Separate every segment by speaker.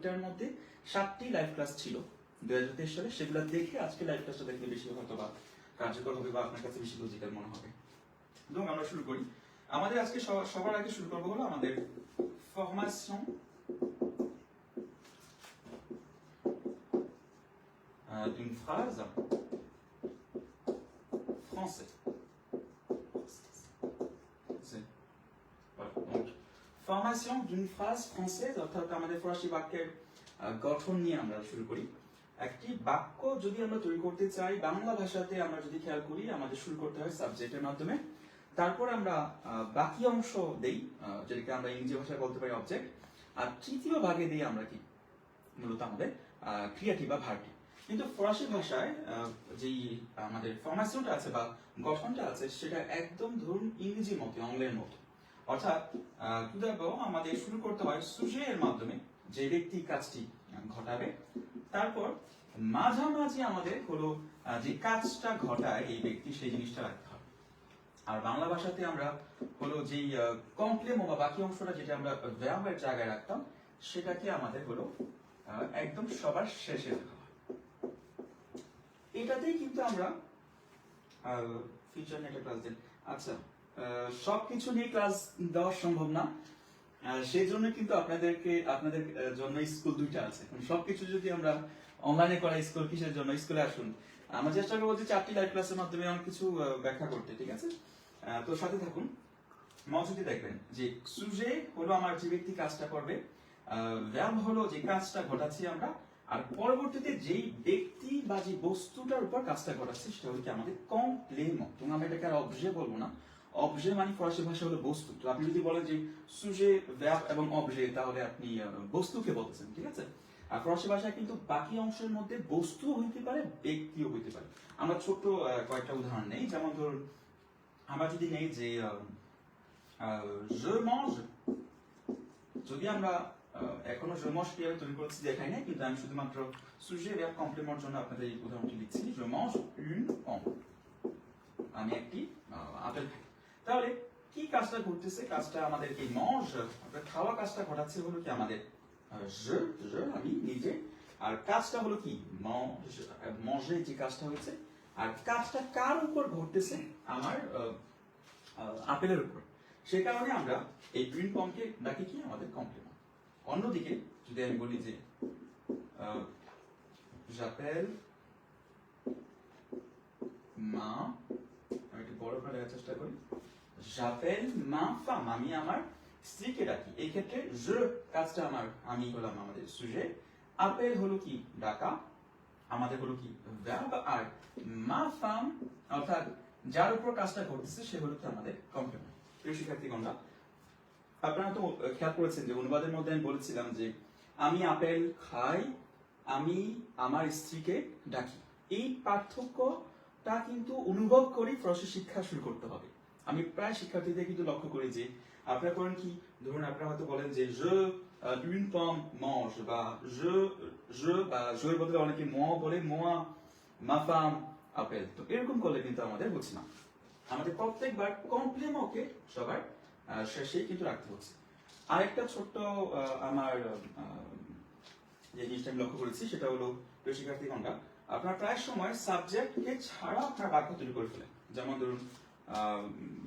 Speaker 1: ওইটার মধ্যে 7টি live class ছিল 2023 সালে, সেগুলো দেখে আজকে লাইভ ক্লাসটা দেখলে বেশি হয়তো বা কার্যকর হবে বা আপনার কাছে বেশি লজিক্যাল মনে হবে। এবং আমরা শুরু করি। আমাদের আজকে সবার আগে শুরু করবো হলো আমাদের ফরমাশন d'une phrase français. Voilà. Donc, formation d'une phrase française, অর্থাৎ আমাদের ফরাসি বাক্যের গঠন নিয়ে আমরা শুরু করি। একটি বাক্য যদি আমরা তৈরি করতে চাই বাংলা ভাষাতে, আমরা যদি খেয়াল করি আমাদের শুরু করতে হয় সাবজেক্টের মাধ্যমে, তারপর আমরা বাকি অংশ দেই যেটাকে আমরা ইংরেজি ভাষায় বলতে পারি অবজেক্ট, আর তৃতীয় ভাগে দিই আমরা কি মূলত আমাদের ক্রিয়াটি বা ভার্বটি। কিন্তু ফরাসি ভাষায় যেই আমাদের ফরমেশনটা আছে বা গঠনটা আছে সেটা একদম ধরুন ইংরেজির মতো, অঙ্গলের মতো। অর্থাৎ আমাদের শুরু করতে হয় সুজের মাধ্যমে, যে ব্যক্তি কাজটি ঘটাবে, তারপর মাঝামাঝি আমাদের হলো যে কাজটা ঘটায় এই ব্যক্তি সেই জিনিসটা রাখতে হবে। আর বাংলা ভাষাতে আমরা হলো যেই কমপ্লেমো বা বাকি অংশটা যেটা আমরা ভার্বের জায়গায় রাখতাম সেটাকে আমাদের হলো একদম সবার শেষে রাখা হয়। এটাতেই কিন্তু আমরা ফিউচার নিয়ে একটা ক্লাস দেন। আচ্ছা, সবকিছু নিয়ে ক্লাস দেওয়া সম্ভব না, সেই জন্য কিন্তু আপনাদের জন্য স্কুল দুইটা আছে। সবকিছু যদি আমরা অনলাইনে করা স্কুল কিসের জন্য? স্কুলে আসুন, আমরা চেষ্টা করবো যে 4টি লাইভ ক্লাসের মাধ্যমে অনেক কিছু ব্যাখ্যা করতে, ঠিক আছে? তো সাথে থাকুন, মনোযোগী দেখবেন যে সুজে হলো আমার যে ব্যক্তি কাজটা করবে, ভার্ব হলো যে কাজটা ঘটাচ্ছি আমরা, আর পরবর্তীতে যেই ব্যক্তি বা যে বস্তুটার উপর কাজটা ঘটাচ্ছি সেটা হলো কি আমাদের কমপ্লেমো। তুমি আমরা এটাকে আর অবজে বলবো না, অবজে মানে ফরাসি ভাষা হলো বস্তু। তো আপনি যদি বলেন যে সুজে, ভার্ব এবং অবজে, তাহলে আপনি বস্তুকে বলতেছেন, ঠিক আছে? আর ফরাসি ভাষায় কিন্তু বাকি অংশের মধ্যে বস্তু হইতে পারে, ব্যক্তিও হইতে পারে। আমরা ছোট কয়েকটা উদাহরণ নেই, যেমন ধরুন আমরা যদি নেই যে je mange, যদি আমরা এখনো je mange কিভাবে তৈরি করছি দেখাই নাই, কিন্তু আমি শুধুমাত্র সুজে ভার্ব কমপ্লিমেন্টের জন্য আপনাদের এই উদাহরণটি লিখছি। je mange une pomme, আমি একটি আপেল খাই। তাহলে কি কাজটা ঘটতেছে? কাজটা আমাদের কি mange, খাওয়া কাজটা ঘটাচ্ছে হলো কি আমাদের je আমি নিজে, আর কাজটা হলো কি manger, যে কাজটা হয়েছে, আর কাজটা কার উপর ঘটতেছে? আমার আপেলের উপর। সেই কারণে আমরা এই গ্রিন পমকে ডাকি কি আমাদের কমপ্লিমেন্ট। অন্যদিকে যদি আমি বলি যে j'appelle মা, আমি একটু বড় করে লেখার চেষ্টা করি, j'appelle ma femme, আমি আমার স্ত্রীকে ডাকি। এই ক্ষেত্রে je কাজটা আমার, আমি হলাম আমাদের সুজে, appel হলো কি ডাকা, আমাদের হলো কি ভার্ব, আর ma femme অর্থাৎ যার উপর কাজটা ঘটতেছে সে হলো কি আমাদের কমপ্লিমেন্ট। প্রিয় শিক্ষার্থীগণরা, আপনারা তো খেয়াল করেছেন যে অনুবাদের মধ্যে আমি বলেছিলাম যে আমি আপেল খাই, আমি আমার স্ত্রীকে ডাকি। এই পার্থক্যটা কিন্তু অনুভব করি ফরাসি শিক্ষা শুরু করতে হবে। আমি প্রায় শিক্ষার্থীদের কিন্তু লক্ষ্য করি যে আপনারা করেন কি, ধরুন আপনারা হয়তো বলেন যে je une pomme mange, বা je বা je এর বদলে অনেকে moi বলে, moi ma femme appelle। তো এরকম করলে কিন্তু আমাদের হচ্ছে না, আমাদের প্রত্যেকবার কমপ্লিমেন্টকে সবার শেষেই কিন্তু রাখতে হচ্ছে। আরেকটা ছোট্ট আমার যে জিনিসটা আমি লক্ষ্য করেছি সেটা হলো প্রিয় শিক্ষার্থীগণরা, আপনার প্রায় সময় সাবজেক্টকে ছাড়া আপনার বাক্য তৈরি করে ফেলেন। যেমন ধরুন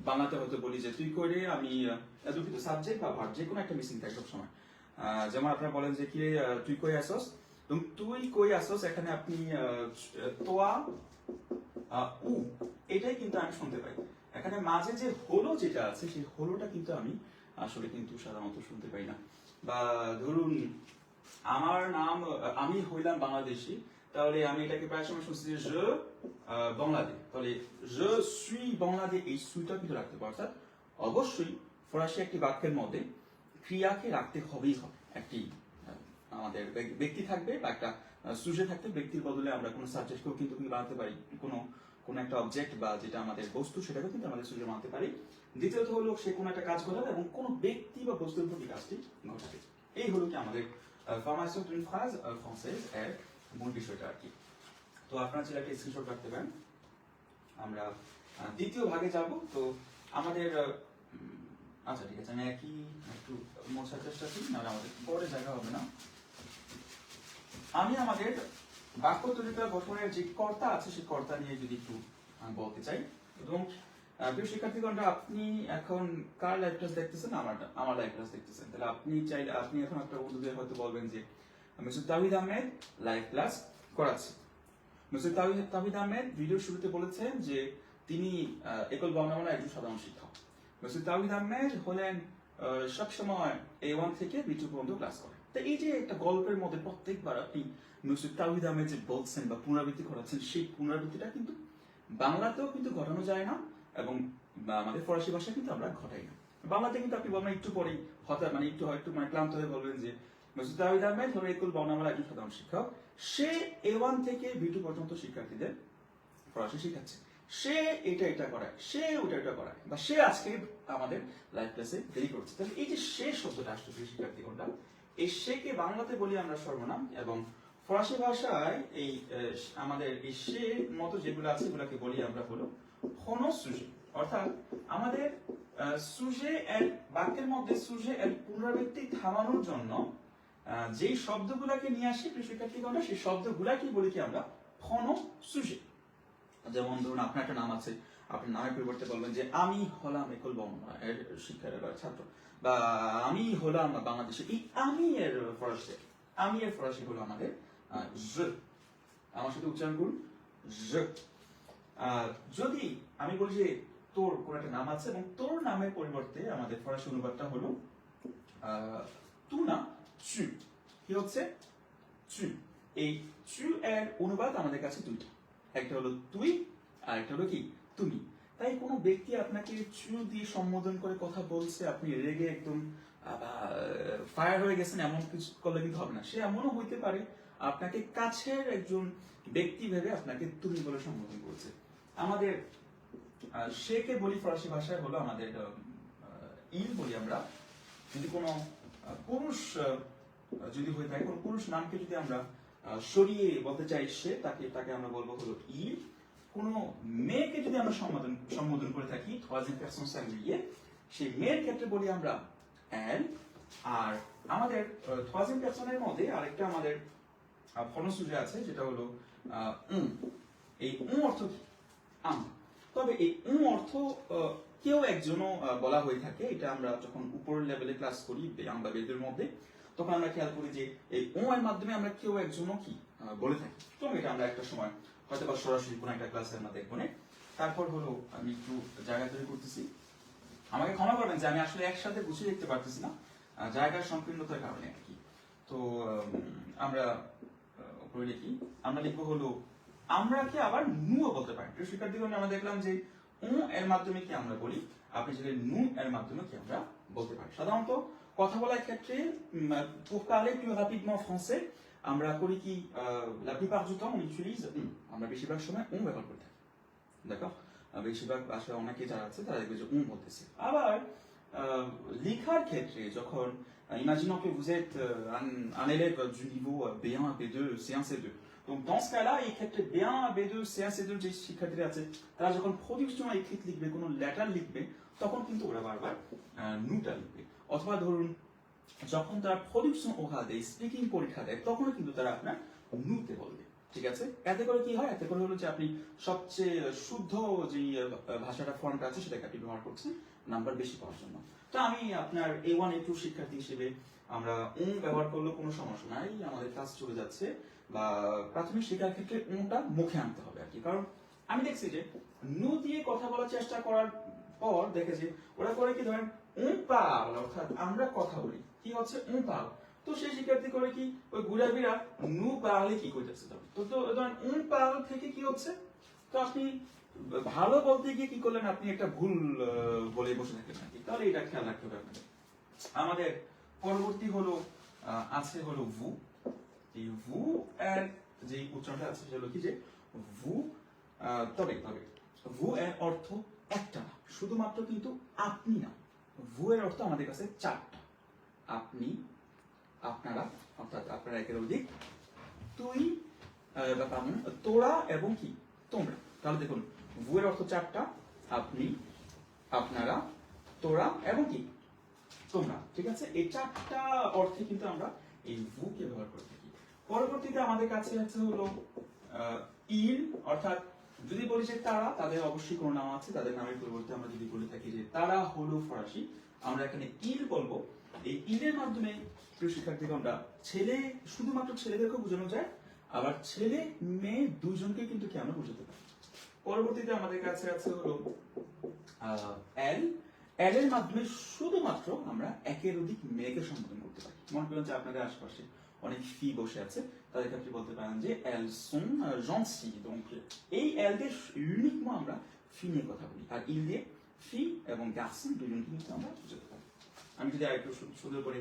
Speaker 1: বাংলাতে হয়তো বলি যে তুই করে, আমি দুঃখিত সাবজেক্ট বা ভার্ব যে কোনো একটা মিসিং থাকে সব সময়। যেমন আপনারা বলেন যে কি তুই কই আসস, তুই কই আসস, এখানে আপনি তোয়া উ, এটাই কিন্তু আমি শুনতে পাই। এখানে মাঝে যে হলো যেটা আছে সেই হলোটা কিন্তু আমি আসলে কিন্তু সাধারণত শুনতে পাই না। বা ধরুন আমার নাম, আমি হইলাম বাংলাদেশি, তাহলে আমি এটাকে প্রায় সময় শুনছি যে je বাংলাদেশ, তাহলে je suis বাংলাদেশ, এই সুইটা কিন্তু রাখতে পারো। অর্থাৎ অবশ্যই ফরাসি একটি বাক্যের মধ্যে ক্রিয়াকে রাখতে হবেই হবে। একটি আমাদের ব্যক্তি থাকবে বা একটা সুজে থাকতে, ব্যক্তির বদলে আমরা কোনো সাবজেক্টকেও কিন্তু বানাতে পারি, কোনো একটা অবজেক্ট বা যেটা আমাদের বস্তু সেটাকেও কিন্তু আমাদের সুজে বানাতে পারি। দ্বিতীয়ত হলো সে কোনো একটা কাজ ঘটাবে এবং কোনো ব্যক্তি বা বস্তুর উপর এই কাজটি ঘটাবে। এই হলো কি আমাদের formation d'une phrase française এর মূল বিষয়টা আর কি। তো আপনারা চাইলে একটা স্ক্রিনশট রাখতে পারেন। আমরা দ্বিতীয় ভাগে যাব। তো আমাদের আচ্ছা ঠিক আছে, আমি একটু মোছার চেষ্টা করি, নাহলে আমাদের পরে জায়গা হবে না। আমি আমাদের বাক্য তৈরি করা গঠনের যে কর্তা আছে সেই কর্তা নিয়ে যদি একটু বলতে চাই। এবং প্রিয় শিক্ষার্থীগণরা, আপনি এখন কার লাইভ ক্লাস দেখতেছেন? আমার লাইভ ক্লাস দেখতেছেন। তাহলে আপনি চাইলে আপনি এখন একটা উর্দুতে হয়তো বলবেন যে মিস্টার তাওহিদ আহমেদ লাইভ ক্লাস করাচ্ছে। মিস্টার তাওহিদ আহমেদ ভিডিওর শুরুতে বলেছেন যে তিনি একল বর্ণমালার একজন সাধারণ শিক্ষক। মিস্টার তাওহিদ আহমেদ হলেন সবসময় A1 থেকে B2 পর্যন্ত ক্লাস করেন। তো এই যে একটা গল্পের মধ্যে প্রত্যেকবার আপনি মিস্টার তাওহিদ আহমেদ যে বলছেন বা পুনরাবৃত্তি করাচ্ছেন, সেই পুনরাবৃত্তিটা কিন্তু বাংলাতেও কিন্তু ঘটানো যায় না, এবং আমাদের ফরাসি ভাষায় কিন্তু আমরা ঘটাই না। বাংলাতে কিন্তু আপনি বলবেন একটু পরেই হঠাৎ একটু ক্লান্ত হয়ে বলবেন যে মিস্টার তাওহিদ আহমেদ হলো একল বর্ণমালার একজন সাধারণ শিক্ষক। সে A1 থেকে B2 পর্যন্ত শিক্ষার্থীদের ফরাসি শিখাচ্ছে। সে এটা করায়, সে ওটা করায়, বা সে আজকে আমাদের লাইভ ক্লাসে দেরি করছে। তাহলে এই যে সে শব্দটা আসছে শিক্ষার্থীগণরা, এই সেকে বাংলাতে বলি আমরা সর্বনাম, এবং ফরাসি ভাষায় এই আমাদের এই সে মতো যেগুলো আছে এগুলোকে বলি আমরা হলো প্রনোম সুজে। অর্থাৎ আমাদের সুজে এর বাক্যের মধ্যে সুজে এর পুনরাবৃত্তি থামানোর জন্য যেই শব্দগুলোকে নিয়ে আসি শিক্ষার্থীগণরা, সেই শব্দগুলাকে বলি কি আমরা প্রনোম সুজে। যেমন ধরুন আপনার একটা নাম আছে, আপনি নামের পরিবর্তে বলবেন যে আমি হলাম একল বর্ণমালা এর শিক্ষার ছাত্র, বা আমি হলাম বাংলাদেশে। এই আমি এর ফরাসি হলো আমাদের জ। আমার সাথে উচ্চারণ করুন, জ। যদি আমি বলি যে তোর কোন একটা নাম আছে এবং তোর নামের পরিবর্তে আমাদের ফরাসি অনুবাদটা হলো তু না চু। কি হচ্ছে? চু। এই চু এর অনুবাদ আমাদের কাছে দুইটা, একটা হলো তুই আর একটা হলো কি তুমি। তাই কোনো ব্যক্তি আপনাকে চু দিয়ে সম্বোধন করে কথা বলছে, আপনি রেগে একদম ফায়ার হয়ে গেছেন এমন কিছু করলে কিন্তু হবে না। সে এমনও হইতে পারে আপনাকে কাছের একজন ব্যক্তি ভেবে আপনাকে তুমি বলে সম্বোধন করছে। আমাদের সেকে বলি ফরাসি ভাষায় হলো আমাদের ইল বলি আমরা। যদি কোনো পুরুষ যদি হয়ে থাকে, কোনো পুরুষ নামকে যদি আমরা সরিয়ে বলতে চাই সে, তাকে আমরা বলবো হলো ইল। কোনো মেয়েকে যদি আমরা সম্বোধন করে থাকি troisième personne singulier, সেই মেয়ের ক্ষেত্রে বলি আমরা elle। আর আমাদের troisième personne এর মধ্যে আরেকটা আমাদের প্রনোম সুজে আছে, যেটা হলো on। এই on অর্থ কি? আমি। তবে এই on অর্থ কেউ একজনও বলা হয়ে থাকে। এটা আমরা যখন উপরের লেভেলে ক্লাস করি আমরা বেদের মধ্যে, তখন আমরা খেয়াল করি যে এই on এর মাধ্যমে আমরা কেউ একজনও কি বলে থাকি। তো এটা আমরা একটা সময় হয়তো বা সরাসরি কোনো একটা ক্লাসে আমরা দেখবো না। তারপর হলো আমি একটু জায়গা তৈরি করতেছি, আমাকে ক্ষমা করবেন যে আমি আসলে একসাথে গুছিয়ে দেখতে পারতেছি না, জায়গার সংকীর্ণতার কারণে আর কি। তো আমরা উপরে লিখি, আমরা লিখবো হলো আমরা কি আবার নুও বলতে পারি। শিক্ষার্থীগণ, আমরা দেখলাম যে এর মাধ্যমে কি আমরা বলি, আপনি যদি নু এর মাধ্যমে কি আমরা বলতে পারি। সাধারণত কথা বলার ক্ষেত্রে pour parler plus rapidement français আমরা করি কি la plupart du temps on utilise আমরা বেশিরভাগ সময় ব্যবহার করে থাকি। দেখো বেশিরভাগ ভাষায় অনেকে যারা আছে তারা দেখবে যে বলতেছে। আবার লেখার ক্ষেত্রে যখন imaginons que vous êtes un élève du niveau B1, B2, C1, C2, donc dans ce cas-là এই ক্ষেত্রে B1, B2, C1, C2 যে শিক্ষার্থীরা আছে তারা যখন প্রডিউকশন এক্রিট লিখবে, কোনো লেটার লিখবে, তখন কিন্তু ওরা বারবার নুটা লিখবে। অথবা ধরুন যখন তারা প্রডিউকশন ওরা দেয়, স্পিকিং পরীক্ষা দেয়, তখনও কিন্তু তারা আপনার নুতে বলবে। ঠিক আছে? এতে করে কি হয়? এতে করে হলো যে আপনি সবচেয়ে শুদ্ধ যে ভাষাটা ফর্মটা আছে সেটাকে আপনি ব্যবহার করছেন নাম্বার বেশি পাওয়ার জন্য। তো আমি আপনার A1 A2 শিক্ষার্থী হিসেবে আমরা ব্যবহার করলেও কোনো সমস্যা নাই, আমাদের কাজ চলে যাচ্ছে। বা প্রাথমিক শিক্ষার ক্ষেত্রে টা মুখে আনতে হবে আর কি। কারণ আমি দেখছি যে নু দিয়ে কথা বলার চেষ্টা করার পর দেখে যে ওরা করে কি, ধরেন পাল, অর্থাৎ আমরা কথা বলি, কি হচ্ছে পাল। তো সেই শিক্ষার্থী করে কি ওই গুড়াবিরা নু পালে কি করতেছে, তো ধরেন পাল থেকে কি হচ্ছে, তো আপনি ভালো বলতে গিয়ে কি করলেন, আপনি একটা ভুল বলে বসে থাকলেন নাকি। তাহলে এটা খেয়াল রাখতে হবে আপনাদের। আমাদের পরবর্তী হলো আছে হলো ভু। এই ভু এর যে উচ্চারণটা আছে সেটা হলো কি যে ভু। তবে ভু এর অর্থ একটা না, শুধুমাত্র কিন্তু আপনি না। ভু এর অর্থ আমাদের কাছে চারটা। আপনি, আপনারা, অর্থাৎ আপনারা একের অধিক, তুই বা তোরা এবং কি তোমরা। তাহলে দেখুন ভু এর অর্থ চারটা, আপনি, আপনারা, তোরা এবং কি তোমরা। ঠিক আছে? এই চারটা অর্থে কিন্তু আমরা এই ভু কে ব্যবহার করে থাকি। পরবর্তীতে পরবর্তীতে আমাদের কাছে আছে হলো ইল, অর্থাৎ যদি বলি যে তারা, তাদের অবশ্যই কোনো নাম আছে, তাদের নামের পরিবর্তে আমরা যদি বলে থাকি যে তারা হলো ফরাসি, আমরা এখানে ইল বলবো। এই ইলের মাধ্যমে প্রিয় শিক্ষার্থীগণরা ছেলে, শুধুমাত্র ছেলেদেরকে বোঝানো যায়, আবার ছেলে মেয়ে দুইজনকে কিন্তু কি আমরা বোঝাতে পারি। পরবর্তীতে আমাদের কাছে আছে হলো এল। এল এর মাধ্যমে শুধুমাত্র আমরা একের অধিক মেয়েকে সম্বোধন করতে পারি। মনে করেন যে আপনাদের আশেপাশে অনেক ফি বসে আছে, তাদেরকে আপনি বলতে পারেন যে এল সন জনসি। donc এই এল দিয়ে ইউনিকলি আমরা ফি নিয়ে কথা বলি, আর ইল দিয়ে ফি এবং গার্সন দুজনকে কিন্তু আমরা বোঝাতে পারি। আমি যদি আরেকটু সুন্দর করে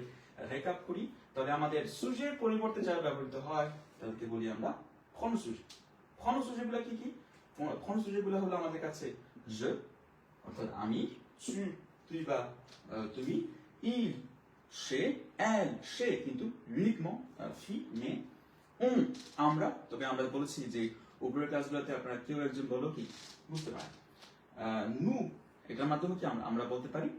Speaker 1: রেকআপ করি, তাহলে আমাদের সুজের পরিবর্তে যারা ব্যবহৃত হয় তাদেরকে বলি আমরা ক্ষণসুজ। ক্ষণসুজগুলো কি কি? ক্ষণসুজগুলো হলো আমাদের কাছে je, অর্থাৎ আমি, tu, তুই বা তুমি, il, সে, elle, সে কিন্তু ইউনিকলি ফি, মেয়ে, on, আমরা। তবে আমরা বলেছি যে উপরের ক্লাসগুলোতে আপনারা কেউ একজন বলো কি বুঝতে পারেন। nous, এটার মাধ্যমে কি আমরা বলতে পারি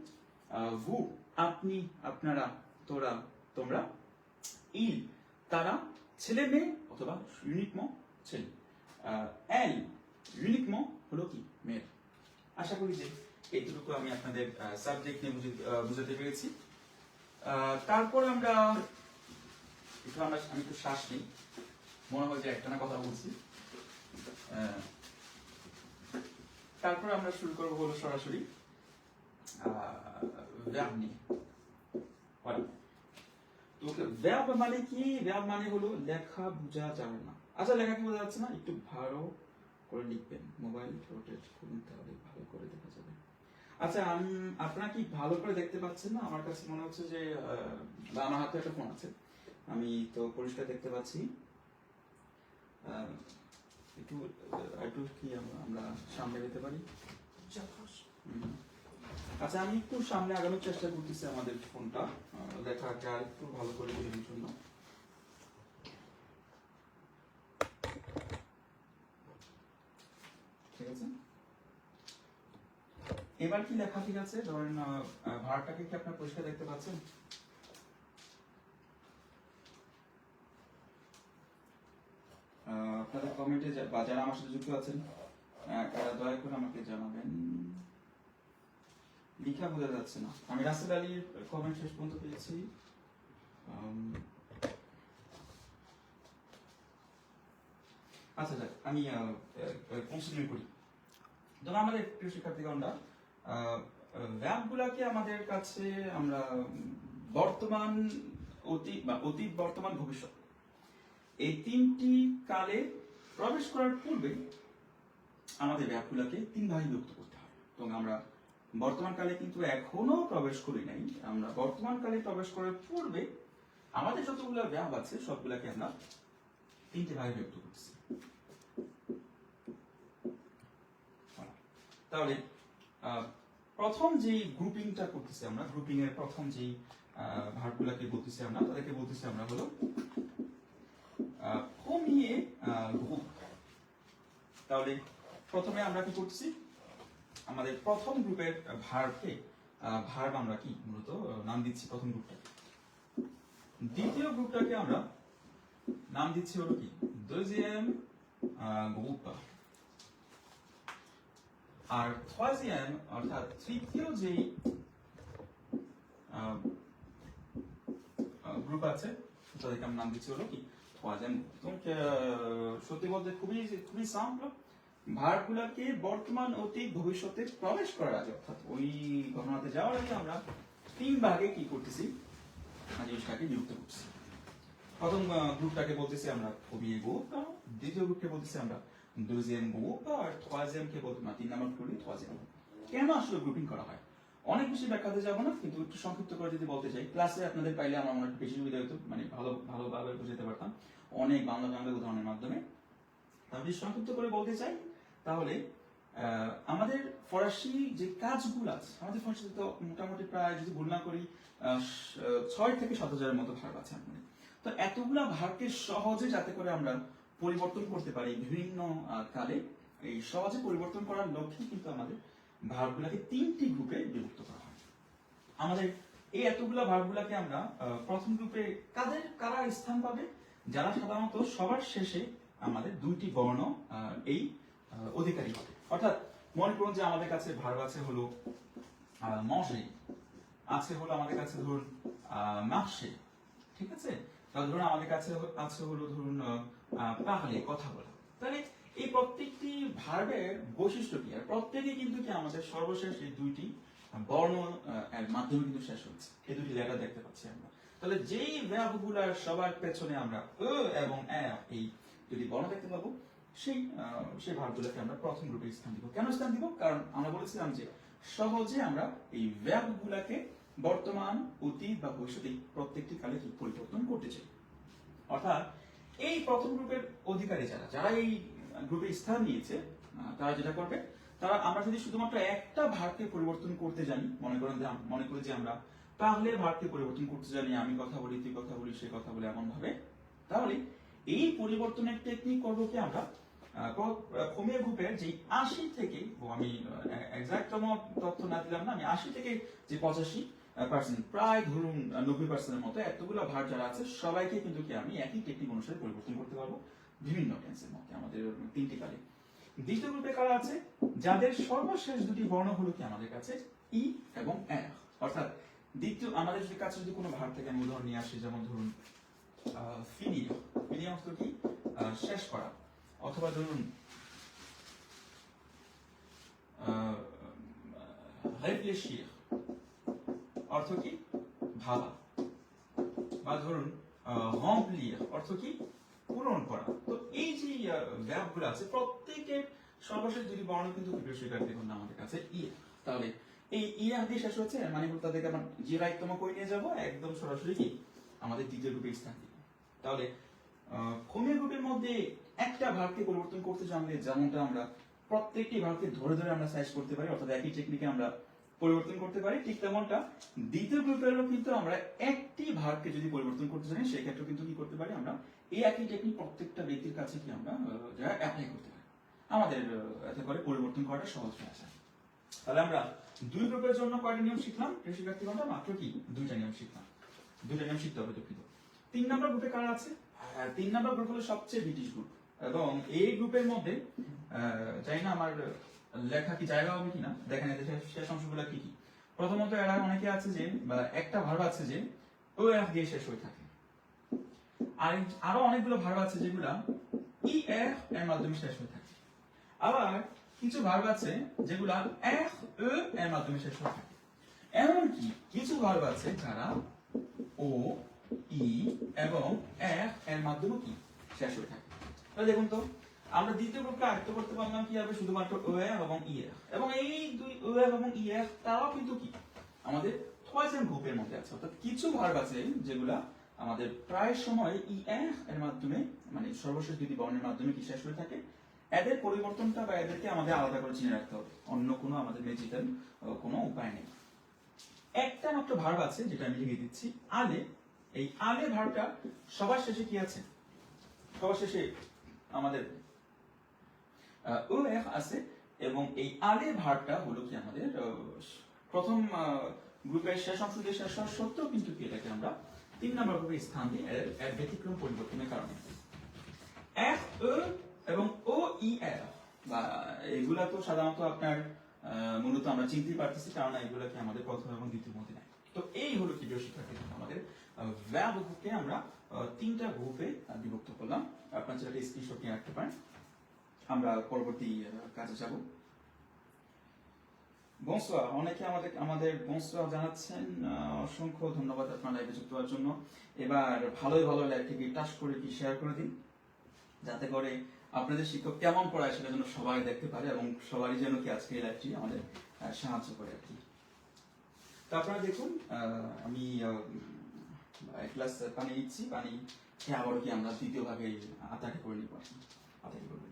Speaker 1: vous, আপনি, আপনারা, তোরা, তোমরা, il, তারা, ছেলে মেয়ে অথবা ইউনিকলি ছেলে, elle, ইউনিকলি হলো কি মেয়ে। আশা করি যে এইটুকু আমি আপনাদের সাবজেক্ট নিয়ে বুঝাতে পেরেছি। তারপর আমরা আমি একটু শ্বাস নিই, মনে হয় যে একটা না কথা বলছি। তারপর আমরা শুরু করবো হলো সরাসরি verb নিয়ে। তো verb মানে কি? verb মানে হলো লেখা বোঝা যাবে না। আচ্ছা, লেখা কি বোঝা যাচ্ছে না? একটু ভালো করে লিখবেন, মোবাইল রোটেট করুন, তাহলে ভালো করে দেখা যাবে। আচ্ছা, আপনারা কি ভালো করে দেখতে পাচ্ছেন না? আমার কাছে মনে হচ্ছে যে আমার হাতে একটা ফোন আছে, আমি তো পরিষ্কার দেখতে পাচ্ছি। একটু কি আমরা সামনে যেতে পারি? আচ্ছা, আমি একটু সামনে আগানোর চেষ্টা করতেছি আমাদের ফোনটা লেখাকে আর একটু ভালো করে বোঝানোর জন্য। ঠিক আছে, এবার কি লেখা ঠিক আছে? ধরেন ভারটাকে কি আপনারা পরিষ্কার দেখতে পাচ্ছেন? আপনাদের কমেন্টে বা যারা আমার সাথে যুক্ত আছেন তারা দয়া করে আমাকে জানাবেন। লেখা বোঝা যাচ্ছে না। আমি রাসেল আলীর কমেন্ট শেষ পর্যন্ত পেয়েছি। আচ্ছা, আমি কন্টিনিউ করি। ধরুন আমাদের প্রিয় শিক্ষার্থীগণরা ভার্বগুলোকে আমাদের কাছে আমরা বর্তমান, অতীত, বর্তমান, ভবিষ্যৎ এই তিনটি কালে প্রবেশ করার পূর্বে আমাদের ভার্বগুলোকে তিন ভাগে বিভক্ত করতে হয়। তো আমরা বর্তমান কালে কিন্তু এখনো প্রবেশ করি নাই। আমরা বর্তমান কালে প্রবেশ করার পূর্বে আমাদের যতগুলো ভার্ব আছে সবগুলোকে আমরা তিনটি ভাগে বিভক্ত করতেছি। তাহলে প্রথম যে গ্রুপিংটা করতেছি আমরা, গ্রুপিং এর প্রথম যে ভার্বগুলোকে বলতেছি আমরা, তাদেরকে বলতেছি আমরা হলো premier গ্রুপ। তাহলে প্রথমে আমরা কি করতেছি? আমাদের প্রথম গ্রুপের ভার্ব আমরা কি মূলত নাম দিচ্ছি প্রথম গ্রুপটাকে। দ্বিতীয় গ্রুপটাকে আমরা নাম দিচ্ছি হলো কি deuxième গ্রুপ। আর troisième অর্থাৎ তৃতীয় যে গ্রুপ আছে তাদেরকে আমরা নাম দিচ্ছি হলো কি troisième। donc সত্যি বলতে খুবই সিম্পল। ভার্বগুলোকে বর্তমান, অতীত, ভবিষ্যতে প্রবেশ করার আগে অর্থাৎ ওই ঘটনাতে যাওয়ার আগে আমরা তিন ভাগে কি করতেছি? জিনিসটাকে বিভক্ত করতেছি। প্রথম গ্রুপটাকে বলতেছি আমরা premier groupe, দ্বিতীয় গ্রুপকে বলতেছি আমরা deuxième groupe, আর troisième কে বলতে তিন নাম্বার গ্রুপে troisième। কেন আসলে গ্রুপিং করা হয়? অনেক বেশি ব্যাখ্যাতে যাব না, কিন্তু একটু সংক্ষিপ্ত করে যদি বলতে চাই, ক্লাসে আপনাদের পাইলে আমার মনে হয় বেশি সুবিধা হতো, মানে ভালোভাবে বুঝাতে পারতাম অনেক বাংলা উদাহরণের মাধ্যমে। আমি সংক্ষিপ্ত করে বলতে চাই তাহলে আমাদের ফরাসি যে কাজগুলো আছে, আমাদের ফরাসিতে তো মোটামুটি প্রায় যদি ভুল না করি 6 থেকে 7,000-এর মতো ভার্ব আছে। তো এতগুলা ভার্বকে সহজে যাতে করে আমরা পরিবর্তন করতে পারি বিভিন্ন কালে, এই সহজে পরিবর্তন করার লক্ষ্যে কিন্তু আমাদের ভার্বগুলোকে তিনটি গ্রুপে বিভক্ত করা হয়। আমাদের এই এতগুলা ভার্বগুলোকে আমরা প্রথম গ্রুপে কারা স্থান পাবে? যারা সাধারণত সবার শেষে আমাদের দুইটি বর্ণ এই অধিকারী হবে। অর্থাৎ মনে করুন যে আমাদের কাছে ভার্ব আছে হলো manger, আছে হলো আমাদের কাছে ধরুন marcher, ঠিক আছে? তাহলে ধরুন আমাদের কাছে আছে হলো ধরুন parler, কথা বলা। তাহলে এই প্রত্যেকটি ভার্বের বৈশিষ্ট্য কি? আর প্রত্যেকই কিন্তু কি আমাদের সর্বশেষ এই দুইটি বর্ণ এর মাধ্যমে কিন্তু শেষ হচ্ছে। এই দুটি লেটার দেখতে পাচ্ছি আমরা। তাহলে যেই ভার্বগুলোর সবার পেছনে আমরা এবং এই যদি বর্ণ দেখতে পাবো, সেই ভার্বগুলোকে আমরা প্রথম গ্রুপে স্থান দিব। কেন স্থান দিব? কারণ আমরা বলেছিলাম যে সহজে আমরা এই ভার্বগুলোকে বর্তমান, অতীত বা ভবিষ্যতে প্রত্যেকটি কালে কি পরিবর্তন করতে চাই। অর্থাৎ এই প্রথম গ্রুপের অধিকারী যারা এই গ্রুপে স্থান নিয়েছে, তারা যেটা করবে, তারা আমরা যদি শুধুমাত্র একটা ভার্বকে পরিবর্তন করতে জানি, মনে করি যে আমরা তাহলে ভার্বকে পরিবর্তন করতে জানি, আমি কথা বলি, তুই কথা বলি, সে কথা বলে, এমন ভাবে, তাহলে এই পরিবর্তনের টেকনিক করবো কি আমরা ক্রমীয় গ্রুপের যে 80 থেকে, আমি এক্সাক্টতম তথ্য না দিলাম না, আমি 80 থেকে যে 85%, প্রায় ধরুন 90%-এর মতো এতগুলো ভার্ব যারা আছে সবাইকে কিন্তু কি আমি একই টেকনিক অনুসারে পরিবর্তন করতে পারবো বিভিন্ন টেন্সের মধ্যে, আমাদের তিনটি কালে। দ্বিতীয় গ্রুপে কারা আছে? যাদের সর্বশেষ দুটি বর্ণ হলো কি আমাদের কাছে ই এবং এর। অর্থাৎ দ্বিতীয় আমাদের যদি কাছে যদি কোনো ভার্ব থেকে আমি উদাহরণ নিয়ে আসি, যেমন ধরুন ফিনির অর্থ কি শেষ করা, অথবা ধরুন réfléchir অর্থ কি ভাবা, বা ধরুন remplir অর্থ কি পূরণ করা। তো এই যে ভার্বগুলো আছে প্রত্যেকের সর্বশেষ দুটি বর্ণ কিন্তু বিশেষজ্ঞ দেখুন আমাদের কাছে ই। তাহলে এই ইয়া দিয়ে শেষ হচ্ছে, মানে তাদেরকে আমরা জিরাইতম করে নিয়ে যাব একদম সরাসরি কি আমাদের দ্বিতীয় গ্রুপে স্থান দিব। তাহলে ক্রমীয় গ্রুপের মধ্যে একটা ভার্বকে পরিবর্তন করতে জানলে যেমনটা আমরা প্রত্যেকটি ভার্বকে ধরে ধরে আমরা সাইজ করতে পারি, অর্থাৎ একই টেকনিকে আমরা পরিবর্তন করতে পারি, ঠিক তেমনটা দ্বিতীয় গ্রুপেরও কিন্তু আমরা একটি ভার্বকে যদি পরিবর্তন করতে জানি সেক্ষেত্রে কিন্তু কি করতে পারি আমরা এই একই টেকনিক প্রত্যেকটা ব্যক্তির কাছে কি আমরা অ্যাপ্লাই করতে পারি, আমাদের এতে করে পরিবর্তন করাটা সহজ হয়ে আসে। তাহলে আমরা দুই গ্রুপের জন্য কয়টা নিয়ম শিখলাম? শিক্ষার্থীগণরা মাত্র কি দুইটা নিয়ম শিখলাম, দুইটা নিয়ম শিখতে হবে। দুঃখিত। 3 নম্বর গ্রুপে কারা আছে? 3 নম্বর গ্রুপ হলো সবচেয়ে ব্রিটিশ গ্রুপ, এবং এই গ্রুপের মধ্যে জানি না আমার লেখা কি জায়গা হবে কিনা, দেখেন এদের শেষ অংশগুলো কি কি। প্রথমত এরা অনেকে আছে যে একটা ভার্ব আছে যে ও এফ দিয়ে শেষ হয়ে থাকে, আর আরো অনেকগুলো ভার্ব আছে যেগুলা ই এফ এর মাধ্যমে শেষ হয়ে থাকে। আবার কিছু ভার্ব আছে যেগুলা এফ ও এর মাধ্যমে শেষ হয়ে থাকে। এমনকি কিছু ভার্ব আছে যারা ও ই এবং এফ এর মাধ্যমে কি শেষ হয়ে থাকে। তাহলে দেখুন তো আমরা দ্বিতীয় গ্রুপকে আয়ত্ত করতে পারলাম কি হবে শুধুমাত্র ও এফ এবং ই এফ, এবং এই দুই ও এফ এবং ই এফ তারাও কিন্তু কি আমাদের থয়েসেন গ্রুপের মধ্যে আছে। অর্থাৎ কিছু ভার্ব আছে যেগুলা আমাদের প্রায় সময় ই এফ এর মাধ্যমে, মানে সর্বশেষ দুটি বর্ণের মাধ্যমে কি শেষ হয়ে থাকে। এদের পরিবর্তনটা বা এদেরকে আমাদের আলাদা করে চিনে রাখতে হবে, অন্য কোনো আমাদের ম্যাজিক্যাল কোনো উপায় নেই। একটা মাত্র ভার্ব আছে যেটা আমি লিখে দিচ্ছি আলে। এই আলে ভার্বটা সবার শেষে কি আছে? সবার শেষে আমাদের ও এফ আছে, এবং এই আলে ভার্বটা হলো কি আমাদের প্রথম গ্রুপের শেষ অংশ দিয়ে শেষ হওয়া সত্ত্বেও কিন্তু কি এটাকে আমরা 3 নম্বর গ্রুপে স্থান দিই এর ব্যতিক্রম পরিবর্তনের কারণে। এফ ও এবং ও ই এফ বা এগুলা তো সাধারণত আপনার মূলত আমরা চিনতেই পারতেছি, কারণ এগুলোকে আমাদের প্রথম এবং দ্বিতীয় মধ্যে নাই। তো এই হলো কি প্রিয় শিক্ষার্থী, আমাদের ভার্বকে আমরা 3টা গ্রুপে বিভক্ত করলাম। আপনারা চাইলে স্ক্রিনশট নিয়ে রাখতে পারেন। আমরা পরবর্তী কাজে যাব। বনসোয়ার, অনেকে আমাদের বনসোয়ার জানাচ্ছেন, অসংখ্য ধন্যবাদ আপনার লাইভে যুক্ত হওয়ার জন্য। এবার ভালো লাইভটিকে টাচ করে কি শেয়ার করে দিন, যাতে করে আপনাদের শিক্ষক কেমন পড়ায় সেটা যেন সবাই দেখতে পারে এবং সবারই যেন কি আজকে এই লাইভটি আমাদের সাহায্য করে আর কি। তো আপনারা দেখুন আমি এক গ্লাস পানি নিচ্ছি, পানি খেয়ে আবারও কি আমরা দ্বিতীয় ভাগে আতাটি করে নিব। আতাটি করবে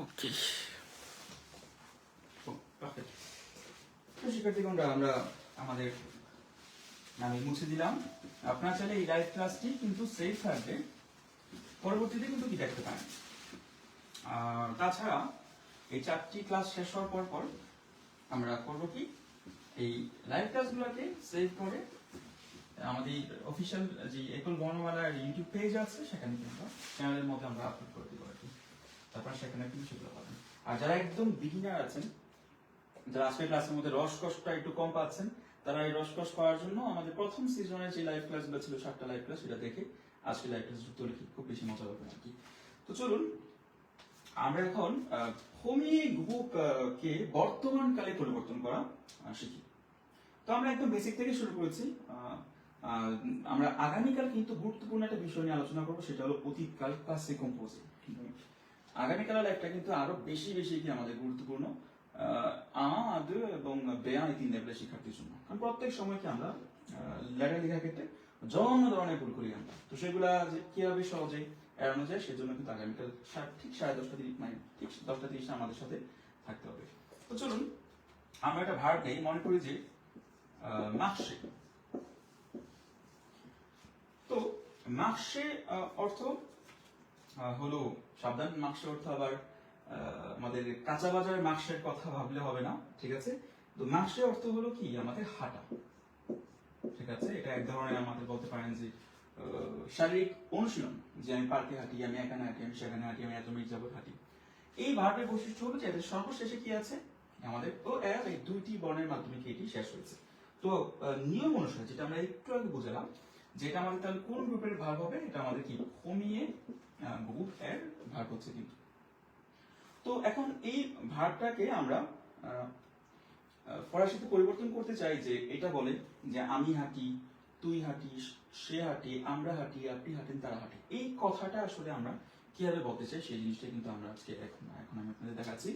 Speaker 1: ওকে। শিক্ষার্থীগণরা আমরা আমাদের আমি মুছে দিলাম। আপনারা চাইলে এই লাইভ ক্লাসটি কিন্তু সেভ থাকবে, পরবর্তীতে কিন্তু কি দেখতে পারেন। তাছাড়া এই 4টি ক্লাস শেষ হওয়ার পর আমরা করব কি, এই লাইভ ক্লাসগুলোকে সেভ করে আমাদের অফিসিয়াল যে একল বর্ণমালার ইউটিউব পেজ আছে সেখানে কিন্তু চ্যানেলের মধ্যে আমরা আপলোড করে দিব আর কি। তারপর সেখানে কিন্তু সেগুলো পাবেন। আর যারা একদম বিগিনার আছেন, যারা আজকের ক্লাসের মধ্যে রসকসটা একটু কম পাচ্ছেন, তারা এই রসকস পাওয়ার জন্য আমাদের প্রথম সিজনের যে লাইভ ক্লাসগুলো ছিল 7টা লাইভ ক্লাস, সেটা দেখে আজকে লাইভ ক্লাস যুক্ত হলে খুব বেশি মজা হবে আর কি। তো চলুন আমরা এখন হোমি গ্রুপ কে বর্তমানকালে পরিবর্তন করা শিখি। তো আমরা একদম বেসিক থেকে শুরু করেছি। আমরা আগামীকাল কিন্তু গুরুত্বপূর্ণ একটা বিষয় নিয়ে আলোচনা করবো, সেটা হলো অতীতকাল, পাসে কম্পোজিং। আগামীকাল একটা কিন্তু আরো বেশি বেশি কি আমাদের গুরুত্বপূর্ণ আদৌ এবং বেয়া এই 3 লেভেলের শিক্ষার্থীর জন্য। কারণ প্রত্যেক সময় কি আমরা লেটার লেখার ক্ষেত্রে জন্য ধরনের ভুল করি আমরা, তো সেগুলা যে কিভাবে সহজে এড়ানো যায় সেজন্য কিন্তু আগামীকাল ঠিক 10:30 মানে ঠিক 10:30 আমাদের সাথে থাকতে হবে। তো চলুন আমরা একটা ভার্ব নেই, মনে করি যে মার্শে। তো মার্শে অর্থ হলো, সাবধান, মার্শে অর্থ আবার আমাদের কাঁচা বাজারের মার্শের কথা ভাবলে হবে না, ঠিক আছে? তো মার্শে অর্থ হলো কি আমাদের হাঁটা, ঠিক আছে? এটা এক ধরনের আমাদের বলতে পারেন যে শারীরিক অনুশীলন, যে আমি পার্কে হাঁটি, আমি এখানে হাঁটি, আমি সেখানে হাঁটি, আমি এত মিনিট যাবত হাঁটি। এই ভার্বের বৈশিষ্ট্য হলো যে এদের সর্বশেষে কি আছে, আমাদের ও এর এই 2টি বর্ণের মাধ্যমে কি এটি শেষ হয়েছে। তো নিয়ম অনুসারে যেটা আমরা একটু আগে বুঝলাম, যেটা আমাদের তাহলে কোন গ্রুপের ভার্ব হবে, এটা আমাদের কি হোমিয়ে গ্রুপ এর ভার্ব হচ্ছে কিন্তু। তো এখন এই ভার্বটাকে আমরা ফরাসিতে পরিবর্তন করতে চাই, যে এটা বলে যে আমি হাঁটি, তুই হাঁটিস, সে হাঁটি, আমরা হাঁটি, আপনি হাঁটেন, তারা হাঁটে। এই কথাটা আসলে আমরা কিভাবে বলতে চাই সেই জিনিসটা কিন্তু আমরা আজকে এখন আমি আপনাদের দেখাচ্ছি।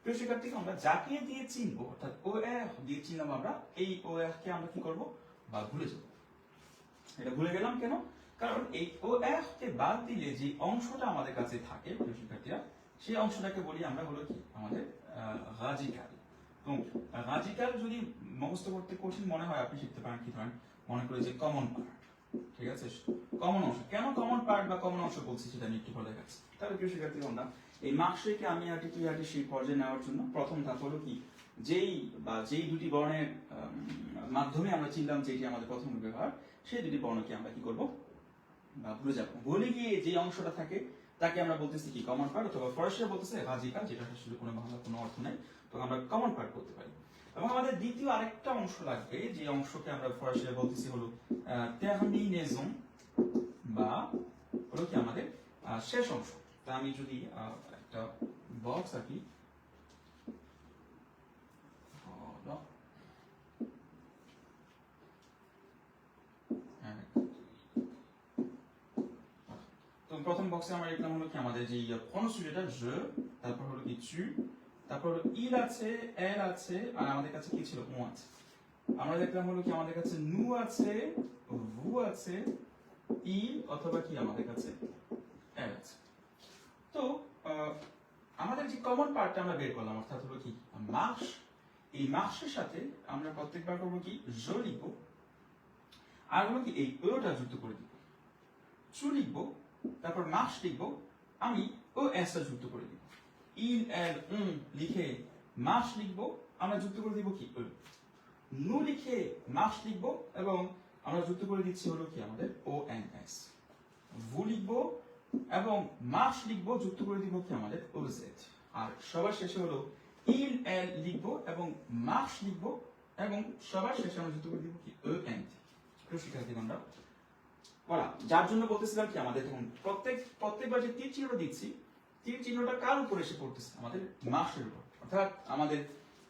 Speaker 1: প্রিয় শিক্ষার্থীকে আমরা যাকে দিয়ে চিনবো, অর্থাৎ ও এ দিয়ে চিনলাম আমরা, এই ও এ কে আমরা কি করব, বা ভুলে যাব। এটা ভুলে গেলাম কেন? কারণ এই ও এ কে বাদ দিলে যে অংশটা আমাদের কাছে থাকে প্রিয় শিক্ষার্থীরা, সেই অংশটাকে বলি আমরা হলো কি আমাদের রাজিকাল। তো রাজিকাল যদি মুখস্থ করতে কঠিন মনে হয়, আপনি শিখতে পারেন কি ধরেন, মনে করে যে কমন পার্ট, ঠিক আছে? কমন অংশ। কেন কমন পার্ট বা কমন অংশ বলছি সেটা আমি একটু পরে দেখাচ্ছি। তাহলে প্রিয় শিক্ষার্থী আমরা এই মার্কসকে আমি হাঁটি, তুই হাঁটি সেই পর্যায়ে নেওয়ার জন্য প্রথম ধাপ হলো কি, যেই 2টি বর্ণের মাধ্যমে আমরা চিনলাম যে এটি আমাদের প্রথম ব্যবহার, সেই 2টি বর্ণকে আমরা কি করব, বা ভুলে যাব। ভুলে গিয়ে যে অংশটা থাকে তাকে আমরা বলতেছি কি কমন পার্ট, অথবা ফরাসিরা বলতেছে রাজিকাল, যেটা আসলে কোনো বাংলা কোনো অর্থ নাই, তো আমরা কমন পার্ট করতে পারি। এবং আমাদের দ্বিতীয় আরেকটা অংশ লাগবে, যে অংশকে আমরা ফরাসিরা বলতেছি হলো টার্মিনেশন, বা হলো কি আমাদের শেষ অংশ। তা আমি যদি একটা বক্স আঁকি, তো প্রথম বক্সে আমরা লিখলাম হলো কি আমাদের যে প্রনাউন্সিয়েশনটা je, তারপর হলো কি tu, তারপর হলো il আছে, elle আছে, আর আমাদের কাছে কি ছিল, on আছে। আমরা দেখলাম হলো কি আমাদের কাছে nous আছে, vous আছে, il অথবা কি আমাদের কাছে elle আছে। তো আমাদের যে কমন পার্টটা আমরা বের করলাম, অর্থাৎ হলো কি মার্শ, এই মার্শের সাথে আমরা প্রত্যেকবার করবো কি je লিখবো, আর হলো কি এই ওটা যুক্ত করে দিব, tu লিখবো, তারপর মার্শ লিখবো, আমি ও এস টা যুক্ত করে দিব, il elle on লিখে মার্শ লিখবো, আমরা যুক্ত করে দিব কি ও, nous লিখে মার্শ লিখবো, এবং আমরা যুক্ত করে দিচ্ছি হলো কি আমাদের ও এন এস। vous লিখবো এবং মার্শ লিখবো, যুক্ত করে দিব কি আমাদের ও জেড। আর সবার শেষে হলো il elle লিখবো এবং মার্শ লিখবো, এবং সবার শেষে আমরা যুক্ত করে দিব কি ও এন। শিক্ষার্থীগণরা বলা, যার জন্য বলতেছিলাম কি আমাদের তখন প্রত্যেকবার যে তীর চিহ্নটা দিচ্ছি, তীর চিহ্নটা কার উপর এসে পড়তেছে, আমাদের মার্শের উপর। অর্থাৎ আমাদের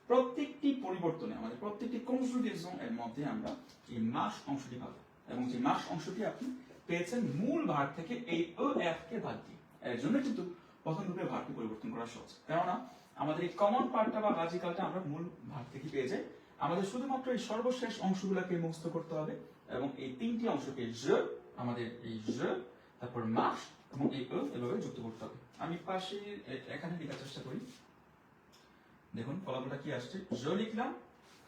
Speaker 1: প্রত্যেকটি পরিবর্তনে, আমাদের প্রত্যেকটি কনজুগেশন এর মধ্যে আমরা এই মার্শ অংশটি পাবো, এবং যে মার্শ অংশটি আপনি পেয়েছেন মূল ভার্ব থেকে এই ও এফ কে বাদ দিয়ে। এর জন্য কিন্তু প্রথম রূপে ভার্বটি পরিবর্তন করা সহজ, কেননা আমাদের এই কমন পার্টটা বা রাজিকালটা আমরা মূল ভার্ব থেকে পেয়ে যাই। আমাদের শুধুমাত্র এই সর্বশেষ অংশগুলোকে মুখস্থ করতে হবে, এবং এই 3টি অংশকে je, আমাদের এই je, তারপর মার্শ এবং এই ও এভাবে যুক্ত করতে হবে। আমি পাশে এখানে লেখার চেষ্টা করি, দেখুন ফলাফলটা কি আসছে। je লিখলাম,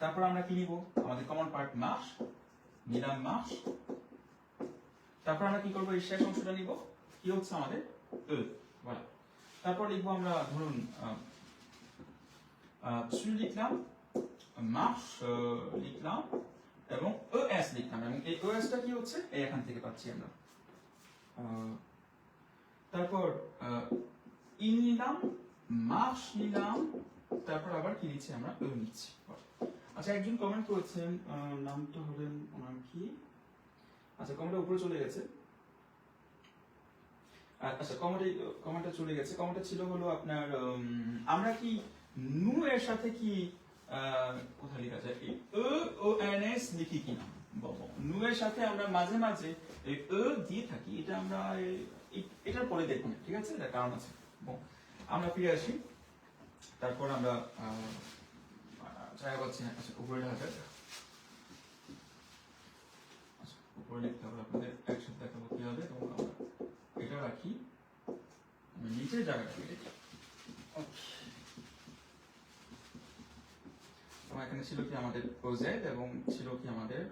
Speaker 1: তারপর আমরা কি নিব, আমাদের কমন পার্ট মার্শ নিলাম, মার্শ, তারপর আমরা কি করবো, এই শেষ অংশটা নিব, কি হচ্ছে আমাদের ও। বলা, তারপর লিখবো আমরা ধরুন tu লিখলাম, marche লিখলাম এবং es লিখলাম, এবং এই es টা কি হচ্ছে এই এখান থেকে পাচ্ছি আমরা। তারপর il নিলাম, marche নিলাম, তারপর আবার কি নিচ্ছি আমরা নিচ্ছি। আচ্ছা, একজন কমেন্ট করেছেন, নামটা হলেন ওনার কি, আচ্ছা কমেন্টটা উপরে চলে গেছে। আচ্ছা কমেন্টটা চলে গেছে। কমেন্টটা ছিল হলো আপনার আমরা কি নু এর সাথে কি কোথায় লেখা যায় এই ও এন এস লিখি কিনা বাবা। নু এর সাথে আমরা মাঝে মাঝে এই দিয়ে থাকি, এটা আমরা এটার পরে দেখুন, ঠিক আছে, এটা কারণ আছে। আমরা ফিরে আসি, তারপর আমরা ট্রাই করছি না। আচ্ছা উপরে লেখা যাক, আচ্ছা উপরে লিখতে হবে, আপনাদের একসাথে দেখাবো কি হবে। এবং আমরা এটা রাখি, আমি নিচের জায়গাটা কেটে দিই। এখানে ছিল কি আমাদের ওজেড এবং ছিল কি আমাদের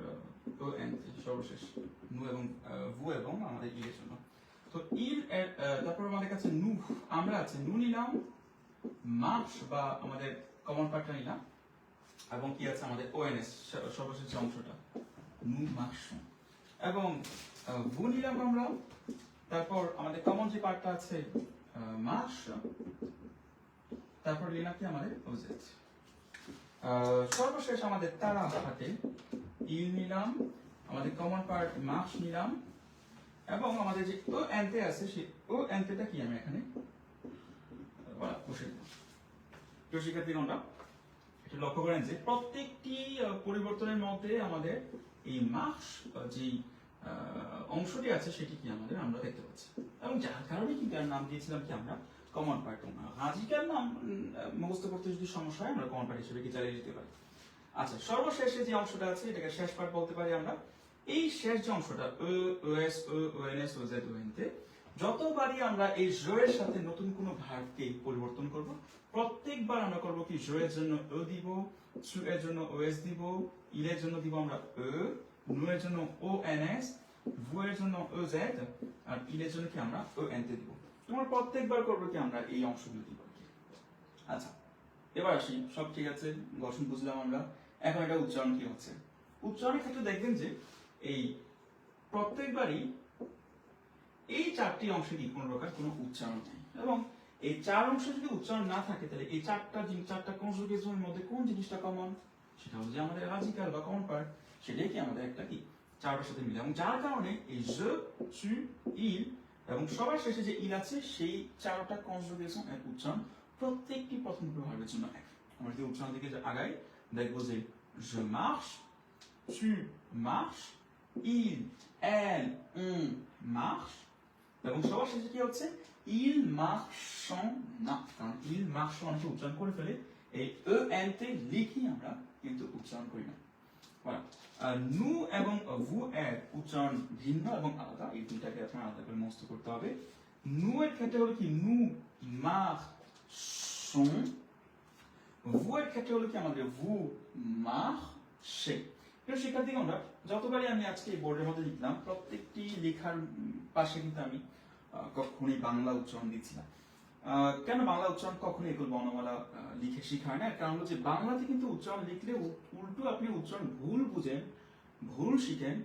Speaker 1: ওএন সর্বশেষ নু এবং ভু এবং আমাদের ইল এর জন্য। তো ইল তারপর আমাদের কাছে নু, আমরা আছে নু নিলাম, মার্চ বা আমাদের কমন পার্টটা নিলাম, এবং কি আছে আমাদের ওএনএস সর্বশেষ অংশটা নু মার্চ, এবং ভু নিলাম আমরা, তারপর আমাদের কমন যে পার্টটা আছে মার্চ, তারপর নিলাম কি আমাদের ওজেড। সর্বশেষ আমাদের তারা হাতে ইল নিলাম, আমাদের কমন পার্ট মার্কস নিলাম, এবং আমাদের যে ও এনতে আছে সেই ও এনতেটা কি আমি এখানে বসে দিলাম। তো শিক্ষার্থীগণরা এটা লক্ষ্য করেন যে প্রত্যেকটি পরিবর্তনের মধ্যে আমাদের এই মার্কস যে অংশটি আছে সেটি কি আমাদের আমরা দেখতে পাচ্ছি, এবং যার কারণে কিন্তু এর নাম দিয়েছিলাম কি আমরা কমন পার্ট। হাজিকার নাম মুখস্থ করতে যদি সমস্যা হয় আমরা কমন পার্ট হিসেবে কি চালিয়ে দিতে পারি। আচ্ছা, সর্বশেষে যে অংশটা আছে এটাকে শেষ পার্ট বলতে পারি আমরা। এই শেষ যে অংশটা ওএস ওএনএস ওজেড ওএনতে, যতবারই আমরা এই জ এর সাথে নতুন কোনো ভার্বকে পরিবর্তন করব, প্রত্যেকবার আমরা করব কি জ এর জন্য ও দিব, সু এর জন্য ওএস দিব, ইল এর জন্য দিব আমরা নু এর জন্য ওএনএস, ভু এর জন্য ওজেড, আর ইল এর জন্য কি আমরা ওএনতে দিব। তোমরা প্রত্যেকবার করবো কি আমরা এই অংশগুলো দিব। আচ্ছা, এবার আসি, সব ঠিক আছে, গঠন বুঝলাম আমরা। এখন এটা উচ্চারণ কি হচ্ছে। উচ্চারণের ক্ষেত্রে দেখবেন যে এই প্রত্যেকবারই এই চারটি অংশে কি কোনো প্রকার কোনো উচ্চারণ নেই, এবং এই চার অংশে যদি উচ্চারণ না থাকে তাহলে এই চারটা কনজুগেশনের মধ্যে কোন জিনিসটা কমন, সেটা হচ্ছে যে আমাদের রাজিকাল বা কমন পার্ট, সেটাই কি আমাদের একটা কি চারটার সাথে মিলে, এবং যার কারণে এই je, tu, il এবং সবার শেষে যে ইল আছে সেই চারটা কনজুগেশন এর উচ্চারণ প্রত্যেকটি প্রথম ভার্বের জন্য এক। আমরা যদি উচ্চারণ দিকে আগাই দেখবো যে je marche, tu marches, il, elle, on marche, এবং সবার শেষে কি হচ্ছে il marchent না, কারণ il marchent আমরা উচ্চারণ করে ফেলে এই en তে লিখি আমরা, কিন্তু উচ্চারণ করি না। নু এবং ভু এর উচ্চারণ ভিন্ন এবং আলাদা, এই দুইটাকে আপনার আলাদা করে মুখস্থ করতে হবে। নু এর ক্ষেত্রে হলো কি নু মারশন, ভু এর ক্ষেত্রে হলো কি আমাদের ভু মারশে। প্রিয় শিক্ষার্থীগণরা, যতবারই আমি আজকে এই বোর্ডের মধ্যে লিখলাম প্রত্যেকটি লেখার পাশে কিন্তু আমি কখনোই বাংলা উচ্চারণ দিচ্ছি না। কেন বাংলা উচ্চারণ কখনোই এগুলো বর্ণমালা লিখে শিখায় না, কারণ হচ্ছে বাংলাতে কিন্তু উচ্চারণ লিখলে উল্টো আপনি উচ্চারণ ভুল বুঝেন, ভুল শিখেন।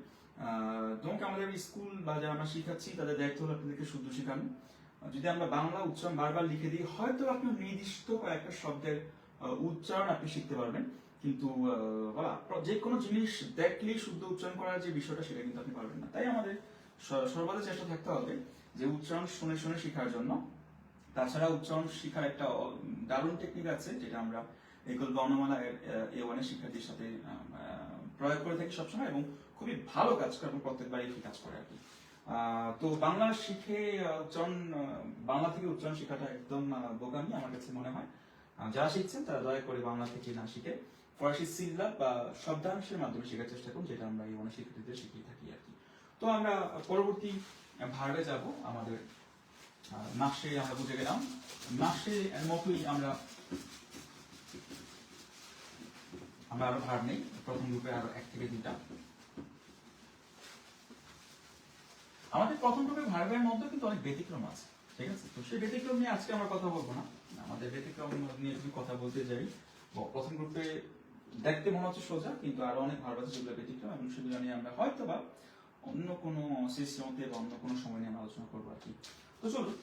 Speaker 1: donc আমাদের স্কুল বা যারা আমরা শিখাচ্ছি তাদের দায়িত্ব হলো আপনাদেরকে শুদ্ধ শেখানো। যদি আমরা বাংলা উচ্চারণ বারবার লিখে দিই, হয়তো আপনি নির্দিষ্ট কয়েকটা শব্দের উচ্চারণ আপনি শিখতে পারবেন, কিন্তু যে কোনো জিনিস দেখলেই শুদ্ধ উচ্চারণ করার যে বিষয়টা সেটা কিন্তু আপনি পারবেন না। তাই আমাদের সর্বদা চেষ্টা থাকতে হবে যে উচ্চারণ শুনে শুনে শেখার জন্য। তাছাড়া উচ্চারণ শেখার একটা দারুণ টেকনিক আছে, যেটা আমরা একল বর্ণমালা A1 এর শিক্ষার্থীর সাথে প্রয়োগ করে থাকি সবসময়, এবং খুবই ভালো কাজ করে এবং প্রত্যেকবারই কি কাজ করে আর কি। তো বাংলা শিখে উচ্চারণ, বাংলা থেকে উচ্চারণ শেখাটা একদম বোকামি আমার কাছে মনে হয়। যারা শিখছেন তারা দয়া করে বাংলা থেকে না শিখে ফরাসি সিল্লাব বা শব্দাংশের মাধ্যমে শেখার চেষ্টা করুন, যেটা আমরা A1 এর শিক্ষার্থীদের শিখিয়ে থাকি আর কি। তো আমরা পরবর্তী ভার্বে যাব। আমাদের মার্শে আমরা বুঝে গেলাম, মার্শে এর মতোই আমরা আরো ভার্ব নেই, প্রথম গ্রুপে আরো এক থেকে দুইটা। আমাদের প্রথম গ্রুপে ভার্বের মধ্যে কিন্তু অনেক ব্যতিক্রম আছে। ঠিক আছে? তো সেই ব্যতিক্রম নিয়ে আজকে আমরা কথা বলবো না, আমাদের ব্যতিক্রম নিয়ে যদি কথা বলতে যাই, প্রথম গ্রুপে দেখতে মনে হচ্ছে সোজা, কিন্তু আরো অনেক ভার্ব আছে যেগুলো ব্যতিক্রম, এবং সেগুলো নিয়ে আমরা হয়তো বা অন্য কোনো সেশনতে বা অন্য কোনো সময় নিয়ে আমরা আলোচনা করবো আর কি। তো চলুন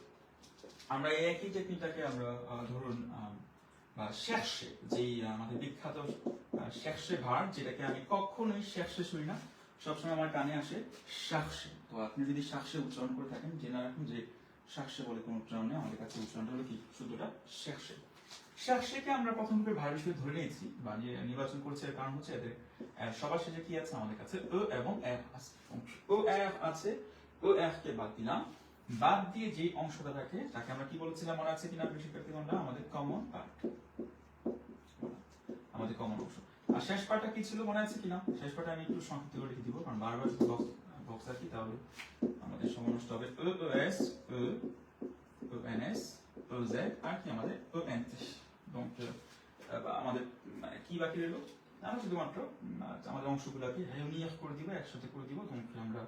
Speaker 1: আমরা এই একই টেকনিকটাকে আমরা ধরুন বা শেষে, যেই আমাদের বিখ্যাত শেষে ভার্ব, যেটাকে আমি কখনোই শেষে শুনি না, সবসময় আমার কানে আসে শাকসে। তো আপনি যদি শাকসে উচ্চারণ করে থাকেন, জেনে রাখুন যে শাকসে বলে কোনো উচ্চারণ নেই, আমাদের কাছে উচ্চারণটা হলো কি শুধুটা শেষে। শাকসেকে আমরা প্রথম রূপে ভার্ব হিসেবে ধরে নিয়েছি বা নির্বাচন করেছি, এর কারণ হচ্ছে এদের সবার শেষে কি আছে আমাদের কাছে ও এবং এর আছে। ও এর আছে, ও এর কে বাদ দিলাম, বাদ দিয়ে যে অংশটা থাকে তাকে আমরা কি বলেছিলাম মনে আছে কিনা শিক্ষার্থীগণরা? আমাদের কমন পার্ট, আমাদের কমন অংশ। আর শেষ পার্টটা কি ছিল মনে আছে কিনা? শেষ পার্টটা আমি একটু সংক্ষিপ্ত করে লিখে দিব, কারণ বারবার যদি বক্স রাখি তাহলে আমাদের সময় নষ্ট হবে। ও ও এস, ও ও এন এস, ও জেড, আর কি আমাদের ও এন টি। donc আমাদের কি বাকি রইল? আমরা শুধুমাত্র আমাদের অংশগুলোকে réunir করে দিব, একসাথে করে দিব। donc আমরা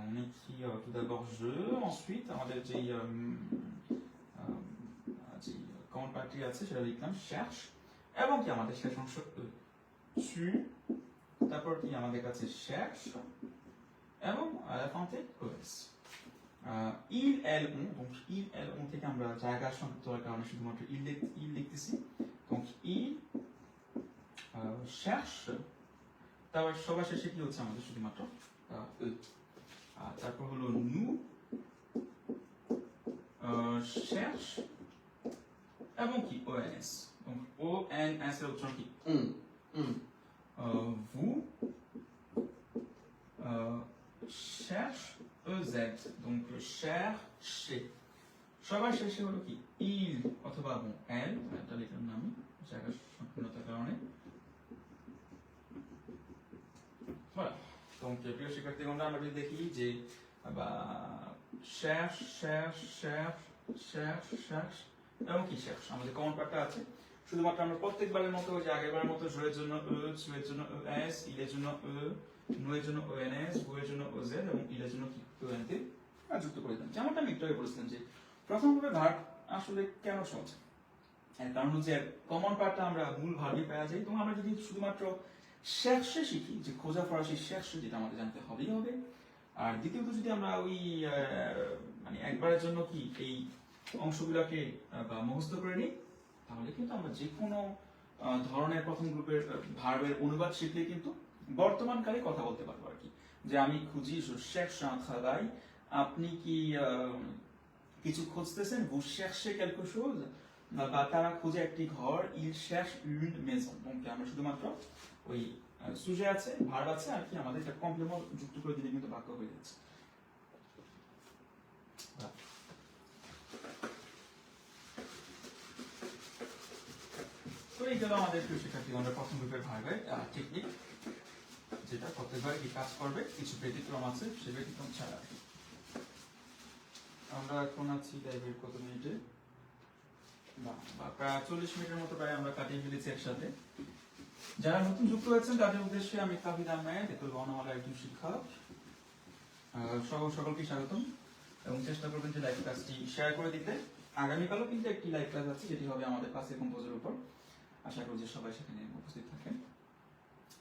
Speaker 1: on écrit tout d'abord je, ensuite আমাদের যেই কমন পার্টটি আছে সেটা লিখলাম cherche, এবং কি আমাদের শেষ অংশ tu, তারপর কি আমাদের কাছে cherche, এবং à la fin es। il, elle, on, donc il, elle, on থেকে আমরা জায়গা সংযুক্ত হওয়ার কারণে শুধুমাত্র il লিখতেছি। donc il cherche, তারপর সবার শেষে কি হচ্ছে আমাদের শুধুমাত্র eux। তারপর হলো nous cherche, এবং কি ons, donc ons এর উচ্চারণ কি vous cherche ez, donc chercher। সবার শেষে হলো কি il অথবা elle, এটা লিখলাম না আমি জায়গা সংকীর্ণতার কারণে। voilà, donc প্রিয় শিক্ষার্থীগণ, আমরা যদি দেখি যে cherche cherche cherche cherche cherche এবং কি cherche, আমাদের কমন পার্টটা আছে। শুধুমাত্র আমরা প্রত্যেকবারের মতো যে আগেরবারের মতো জয়ের জন্য ও, সুয়ের জন্য ও এস, ইলের জন্য ও, নুয়ের জন্য ও এন এস, বুয়ের জন্য ও জেড, এবং ইলের জন্য কি ও এন তে যুক্ত করে দিলাম। যেমনটা আমি একটু আগে বলেছিলাম যে প্রথম ভাবে ভার্ব আসলে কেন সহজ, এর কারণ হচ্ছে কমন পার্টটা আমরা মূল ভার্বই পাওয়া যায়। তো আমরা যদি শুধুমাত্র শেষে শিখি, যে খোঁজা ফরাসি শেষে, যেটা আমাদের জানতে হবেই হবে। আর দ্বিতীয়ত যদি আমরা ওই মানে একবারের জন্য কি এই অংশগুলোকে বা মুখস্থ করে নিই, তাহলে কিন্তু আমরা যে কোনো ধরনের প্রথম গ্রুপের ভার্বের অনুবাদ শিখলে কিন্তু বর্তমানকালে কথা বলতে পারবো আর কি। যে আমি খুঁজি, je cherche un travail, আপনি কি কিছু খুঁজতেছেন, vous cherchez quelque chose, বা তারা খুঁজে একটি ঘর, il cherche une maison। donc আমরা শুধুমাত্র ওই সুজে আছে, ভার্ব আছে, আর কি আমাদের একটা কমপ্লিমেন্ট যুক্ত করে দিলে কিন্তু বাক্য হয়ে যাচ্ছে। তো এই গেল আমাদের প্রিয় শিক্ষার্থীগণের প্রথম গ্রুপের ভার্বের টেকনিক, যেটা প্রত্যেকবার কি কাজ করবে, কিছু ব্যতিক্রম আছে, সেই ব্যতিক্রম ছাড়া। আমরা এখন আছি লাইভের কত মিনিটে? প্রায় 40 মিনিটের মতো প্রায় আমরা কাটিয়ে ফেলেছি একসাথে। যারা নতুন যুক্ত হয়েছেন তাদের উদ্দেশ্যে আমি কাবিদ আহমেদ, বর্ণমালার একজন শিক্ষক, সকলকে স্বাগতম, এবং চেষ্টা করবেন যে লাইভ ক্লাসটি শেয়ার করে দিতে। আগামীকালও কিন্তু একটি লাইভ ক্লাস আছে, যেটি হবে আমাদের পাসিভ কম্পোজের উপর। আশা করি যে সবাই সেখানে উপস্থিত থাকেন।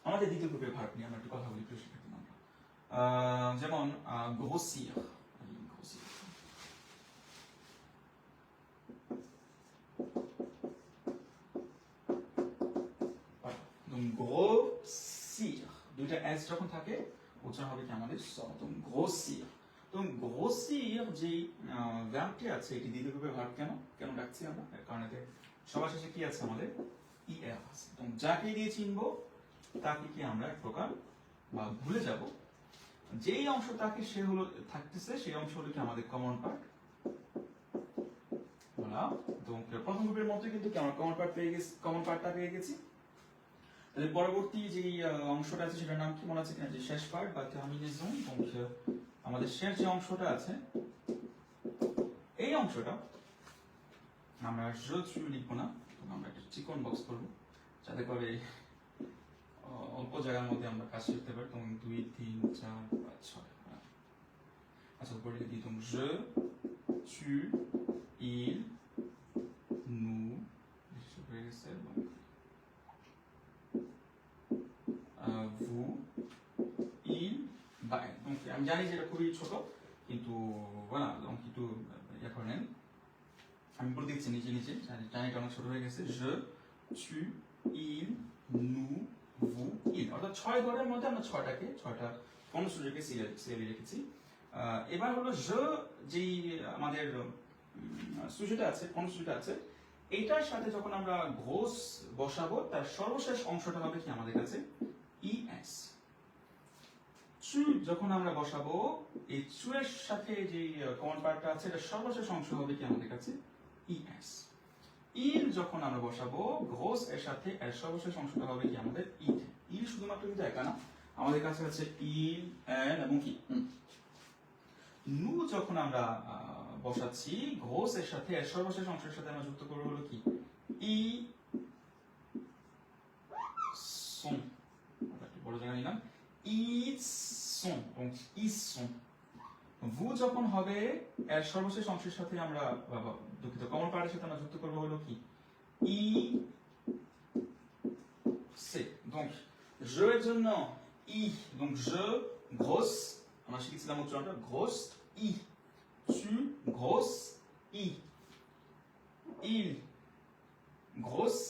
Speaker 1: আমাদের দ্বিতীয় গ্রুপের ভার্ব নিয়ে আমরা একটু কথা বলি প্রিয় শিক্ষার্থী বন্ধুরা। যেমন grossir, grossir, দুইটা এস যখন থাকে উচ্চারণ হবে কি আমাদের স, তো grossir। তো grossir যে ভার্বটি আছে, এটি দ্বিতীয় গ্রুপের ভার্ব কেন ডাকছি আমরা? কারণ এতে সবার শেষে কি আছে আমাদের er আছে। তো যাকে দিয়ে চিনবো তাকে কি আমরা এক প্রকার বা ভুলে যাব, যেই অংশ তাকে সে হলো থাকতেছে, সেই অংশ হলো কি আমাদের কমন পার্ট। donc প্রথম গ্রুপের মধ্যে কিন্তু কি আমরা কমন পার্টটা পেয়ে গেছি। তাহলে পরবর্তী যে অংশটা আছে সেটার নাম কি মনে আছে কিনা? যে শেষ পার্ট বা টার্মিনেশন। donc আমাদের শেষ যে অংশটা আছে, এই অংশটা আমরা je tu লিখবো না, আমরা একটা চিকন বক্স করবো, যাতে করে অল্প জায়গার মধ্যে আমরা কাজ শিখতে পারি। তখন 2, 3, 4, 5, 6। আচ্ছা উপরে লিখে দিই donc je tu il nous vous il বা donc আমি জানি যে এটা খুবই ছোট কিন্তু voilà donc একটু ইয়া করে নেন আমি বলে দিচ্ছি নিচে নিচে জানি এটা অনেক ছোট হয়ে গেছে je tu il nous vous il অর্থাৎ 6 ঘরের মধ্যে আমরা 6টা কর্মসূচিকে সিরিয়ালি রেখেছি এবার হলো je যেই আমাদের সুযোগটা আছে কর্মসূচিটা আছে এইটার সাথে যখন আমরা ঘোষ বসাবো তার সর্বশেষ অংশটা হবে কি আমাদের কাছে es চু যখন আমরা বসাবো এই চু এর সাথে যে কমন পার্টটা আছে এটা সর্বশেষ অংশ হবে কি আমাদের কাছে es ইল যখন আমরা বসাবো ঘোষ এর সাথে এর সর্বশেষ অংশটা হবে কি আমাদের ইল শুধুমাত্র কিন্তু একা না আমাদের কাছে আছে ইল এন এবং কি নু যখন আমরা বসাচ্ছি ঘোষ এর সাথে এর সর্বশেষ অংশের সাথে আমরা যুক্ত করবো হলো কি ই সন বড় জায়গা নিলাম ils sont donc ils sont vous যখন হবে এর সর্বশেষ অংশের সাথে আমরা দুঃখিত কমন পার্টের সাথে আমরা যুক্ত করব হলো কি i c'est donc je এর জন্য i donc je grosse আমরা শিখেছিলাম উচ্চারণটা grosse i tu grosse i il grosse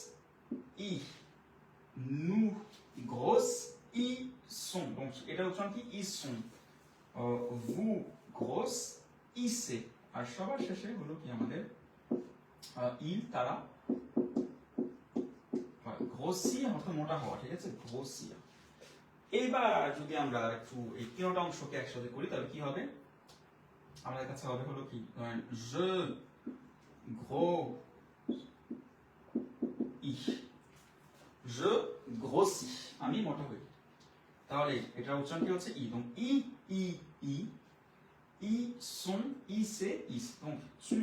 Speaker 1: i nous grosse ils sont donc এটা উচ্চারণ কি ils sont vous grosse issez আর সবার শেষে হলো কি আমাদের il তারা grossir অর্থাৎ মোটা হওয়া ঠিক আছে grossir এবার যদি আমরা একটু এই তিনটা অংশকে একসাথে করি তাহলে কি হবে আমাদের কাছে হবে হলো কি je gros i je grossis আমি মোটা হই তাহলে এটা উচ্চারণ কি হচ্ছে ই donc i son i c'est is donc tu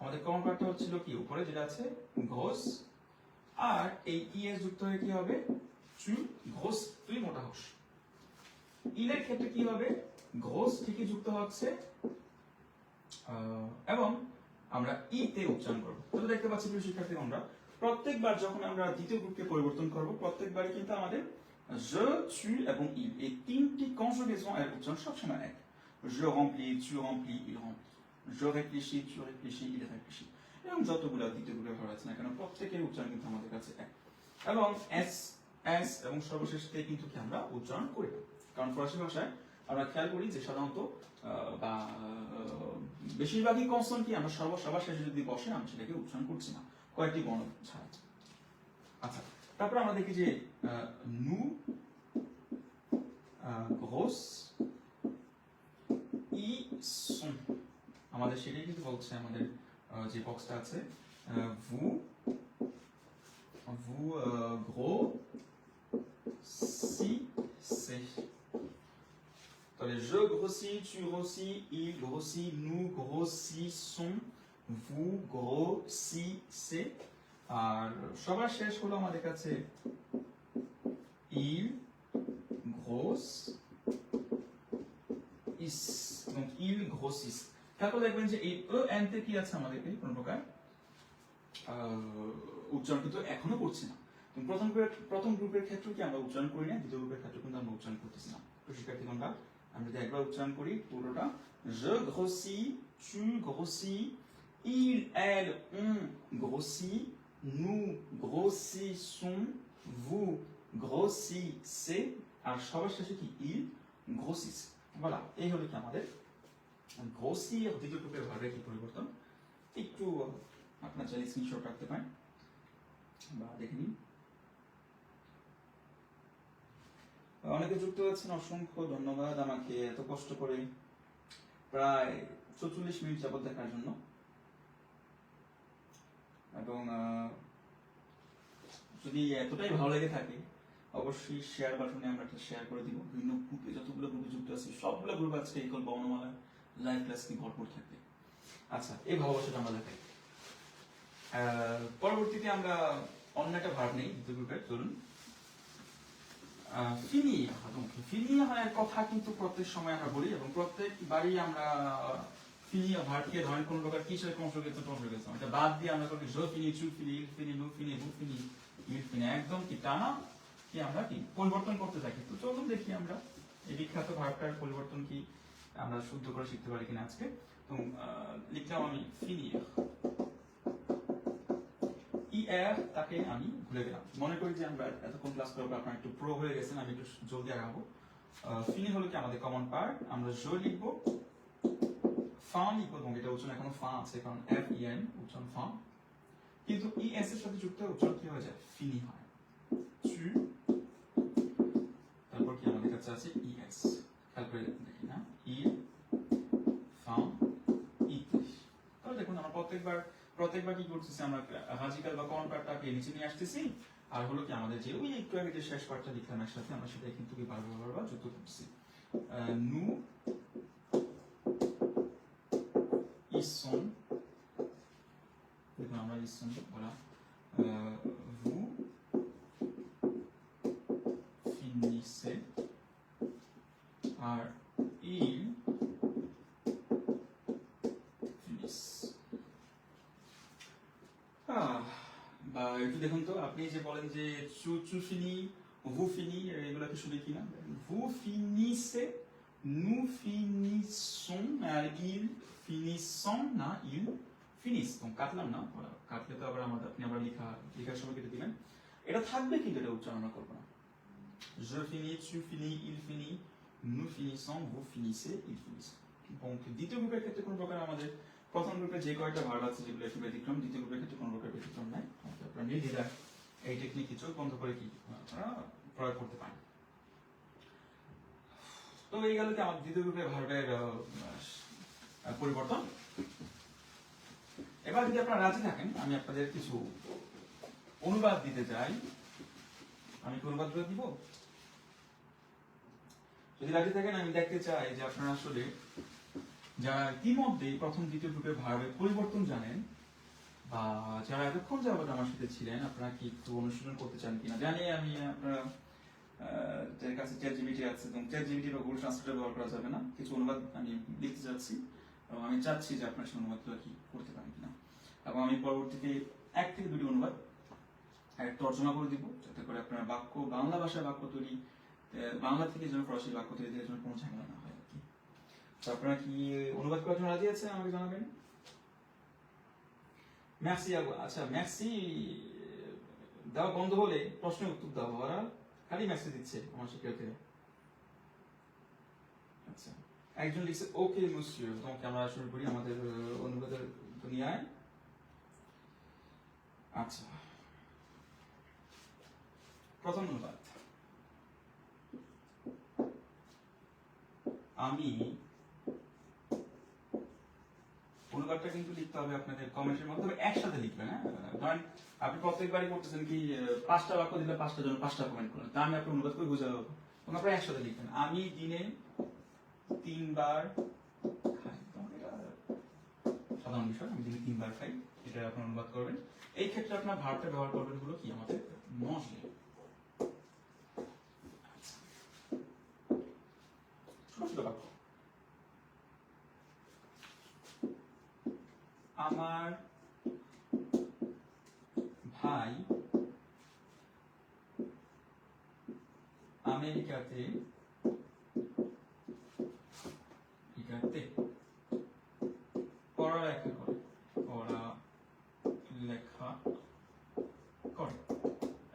Speaker 1: আমাদের কমন পার্টটা হচ্ছিল কি উপরে যেটা আছে grosse আর এই es যুক্ত হয়ে কি হবে tu grosse তুই মোটা হোস ইলের ক্ষেত্রে কি হবে grosse থেকে যুক্ত হচ্ছে এবং আমরা ই তে উচ্চারণ করব তাহলে দেখতে পাচ্ছি প্রিয় শিক্ষার্থী আমরা প্রত্যেকবার যখন আমরা দ্বিতীয় গ্রুপকে পরিবর্তন করব প্রত্যেকবারই কিন্তু আমাদের je tu এবং il এই তিনটি কনজুগেশন এর উচ্চারণ সবসময় এক je remplis tu remplis il remplit je réfléchis tu réfléchis il réfléchit এবং যতগুলো দ্বিতীয়গুলো ভাগ আছে না কেন প্রত্যেকের উচ্চারণ কিন্তু আমাদের কাছে এক এবং s এবং সর্বশেষতে কিন্তু কি আমরা উচ্চারণ করি কারণ ফরাসি ভাষায় আমরা খেয়াল করি যে সাধারণত বা বেশিরভাগই কনসোনেন্ট কি আমরা সবার শেষে যদি বসে আমরা সেটাকে উচ্চারণ করছি না কয়েকটি বর্ণ ছাড়া আচ্ছা তারপর আমরা দেখি যে nous grosse ils sont আমাদের সেটাই কিন্তু বলছে আমাদের যে বক্সটা আছে vous grossissez তাহলে je grossis tu grossis il grossit nous grossissons vous grossissez আর সবার শেষ হলো আমাদের কাছে il grossit donc il grossit তারপর দেখবেন যে এই en তে কি আছে আমাদের এই কোন প্রকার উচ্চারণ কিন্তু এখনো করছি না প্রথম গ্রুপের ক্ষেত্রে কি আমরা উচ্চারণ করি না দ্বিতীয় গ্রুপের ক্ষেত্রে কিন্তু আমরা উচ্চারণ করতেছি না তো শিক্ষার্থী আমরা যদি একবার উচ্চারণ করি পুরোটা je grossis tu grossis il elle on grossit nous grossissons vous grossissez আর সবার শেষে কি il grossit voilà এই হলো কি আমাদের grossir দ্বিতীয় গ্রুপের ভার্বের কি পরিবর্তন একটু আপনার চাইলে স্ক্রিনশট রাখতে পারেন বা দেখে নিন অনেকে যুক্ত আছেন অসংখ্য ধন্যবাদ আমাকে এত কষ্ট করে প্রায় 44 মিনিট যাবত দেখার জন্য এবং যদি এতটাই ভালো লেগে থাকে অবশ্যই শেয়ার বাটনে আমরা একটা শেয়ার করে দিব বিভিন্ন গ্রুপে যতগুলো গ্রুপে যুক্ত আছে সবগুলো গ্রুপ আজকে এই বর্ণমালা লাইভ ক্লাস কি ভরপুর থাকবে আচ্ছা এই ভালোবাসাটা আমরা দেখাই পরবর্তীতে আমরা অন্য একটা ভার্ব নেই দ্বিতীয় গ্রুপের চলুন finir donc finir এর কথা কিন্তু প্রত্যেক সময় আমরা বলি এবং প্রত্যেকবারই আমরা finir ভার্বকে ধরেন কোন প্রকার কিসের কনজুগেশন এটা বাদ দিয়ে আমরা করি je finis tu finis il finit nous finit vous finit il finit একদম কি টানা কি আমরা কি পরিবর্তন করতে থাকি তো চলুন দেখি আমরা এই বিখ্যাত ভার্বটার পরিবর্তন কি আমরা শুদ্ধ করে শিখতে পারি কিনা আজকে তো লিখলাম আমি finir er তাকে আমি ভুলে গেলাম মনে করি যে আমরা এতক্ষণ ক্লাস করবো আপনারা একটু প্রো হয়ে গেছেন আমি একটু জলদি আগাবো ফিনি হলো কি আমাদের কমন পার্ট আমরা জো লিখবো ফান লিখবো এবং এটা উচ্চারণ এখনো ফা আছে কারণ এফ ই এন উচ্চারণ ফা কিন্তু ই এস এর সাথে যুক্ত উচ্চারণ কি হয়ে যায় ফিনি হয় চু তারপর কি আমাদের কাছে আছে ই এস খেয়াল করে দেখি না ই ফান ইতে তাহলে দেখুন আমরা প্রত্যেকবার কি করতেছি আমরা হাজিকাল বা কমন পার্টটাকে নিচে নিয়ে আসতেছি আর হলো কি আমাদের যে ওই একটু আগে যে শেষ পার্টটা লিখলাম একসাথে আমরা সেটাই কিন্তু কি বারবার যুক্ত করতেছি nous ils sont দেখুন আমরা ils sont voilà vous finissez আর ils finissent বা একটু দেখুন তো আপনি যে বলেন যে চু ফিনি vous ফিনি এগুলোকে শুনে কিনা vous finissez nous finissons আর ils finissent না ils finissent donc কাটলাম না কাটলে তো আবার আমাদের আপনি আবার লেখার সময় কেটে দিবেন এটা থাকবে কিন্তু এটা উচ্চারণ করব না je finis tu finis il finit nous finissons vous finissez ils finissent donc দ্বিতীয় গ্রুপের ক্ষেত্রে কোন প্রকার আমাদের প্রথম গ্রুপে যে কয়টা ভার্ব আছে যেগুলো একটু ব্যতিক্রম দ্বিতীয় গ্রুপের ক্ষেত্রে কোনো প্রকার ব্যতিক্রম নাই আপনারা নির্দ্বিধায় এই টেকনিক চোখ বন্ধ করে কি আপনারা প্রয়োগ করতে পারেন তো এই গেল কি আমাদের দ্বিতীয় গ্রুপের ভার্বের পরিবর্তন এবার যদি আপনারা রাজি থাকেন আমি আপনাদের কিছু অনুবাদ দিতে চাই আমি কি অনুবাদগুলো দিব যদি রাজি থাকেন আমি দেখতে চাই যে আপনারা আসলে যারা ইতিমধ্যে প্রথম দ্বিতীয় গ্রুপের ভার্বের পরিবর্তন জানেন বা যারা এতক্ষণ যাবত আমার সাথে ছিলেন আপনারা কি একটু অনুশীলন করতে চান কিনা জানি আমি আপনারা যার কাছে চ্যাট জিপিটি আছে এবং চ্যাট জিপিটি বা গুগল ট্রান্সলেটর ব্যবহার করা যাবে না কিছু অনুবাদ আমি লিখতে যাচ্ছি এবং আমি চাচ্ছি যে আপনারা সেই অনুবাদগুলো কি করতে পারেন কিনা এবং আমি পরবর্তীতে 1 থেকে 2টি অনুবাদ তর্জমা করে দিব যাতে করে আপনারা বাক্য বাংলা ভাষায় বাক্য তৈরি বাংলা থেকে যেন ফরাসি বাক্য তৈরির জন্য কোনো ঝামেলা না হয় কি তো আপনারা কি অনুবাদ করার জন্য রাজি আছেন আমাকে জানাবেন merci à vous আচ্ছা merci দাও বন্ধ হলে প্রশ্নের উত্তর দাও ওরা খালি মেসেজ দিচ্ছে আমার শিক্ষার্থীরা আচ্ছা একজন লিখছে ওকে monsieur donc আমরা শুরু করি আমাদের অনুবাদের দুনিয়ায় আচ্ছা প্রথম অনুবাদ আমি অনুবাদটা কিন্তু লিখতে হবে আপনাদের কমেন্টের মাধ্যমে একসাথে লিখবেন হ্যাঁ ধরেন আপনি প্রত্যেকবারই করতেছেন কি 5টা বাক্য দিলে 5টা জন 5টা কমেন্ট করেন তা আমি আপনার অনুবাদ করে বোঝাবো তখন আপনারা একসাথে লিখবেন আমি দিনে 3 বার খাই এটা সাধারণ বিষয় আমি দিনে 3 বার খাই এটা আপনার অনুবাদ করবেন এই ক্ষেত্রে আপনার ভার্বটা ব্যবহার করবেন হলো কি আমাদের manger ছোট ছোট বাক্য আমার ভাই আমেরিকাতে পড়ালেখা করে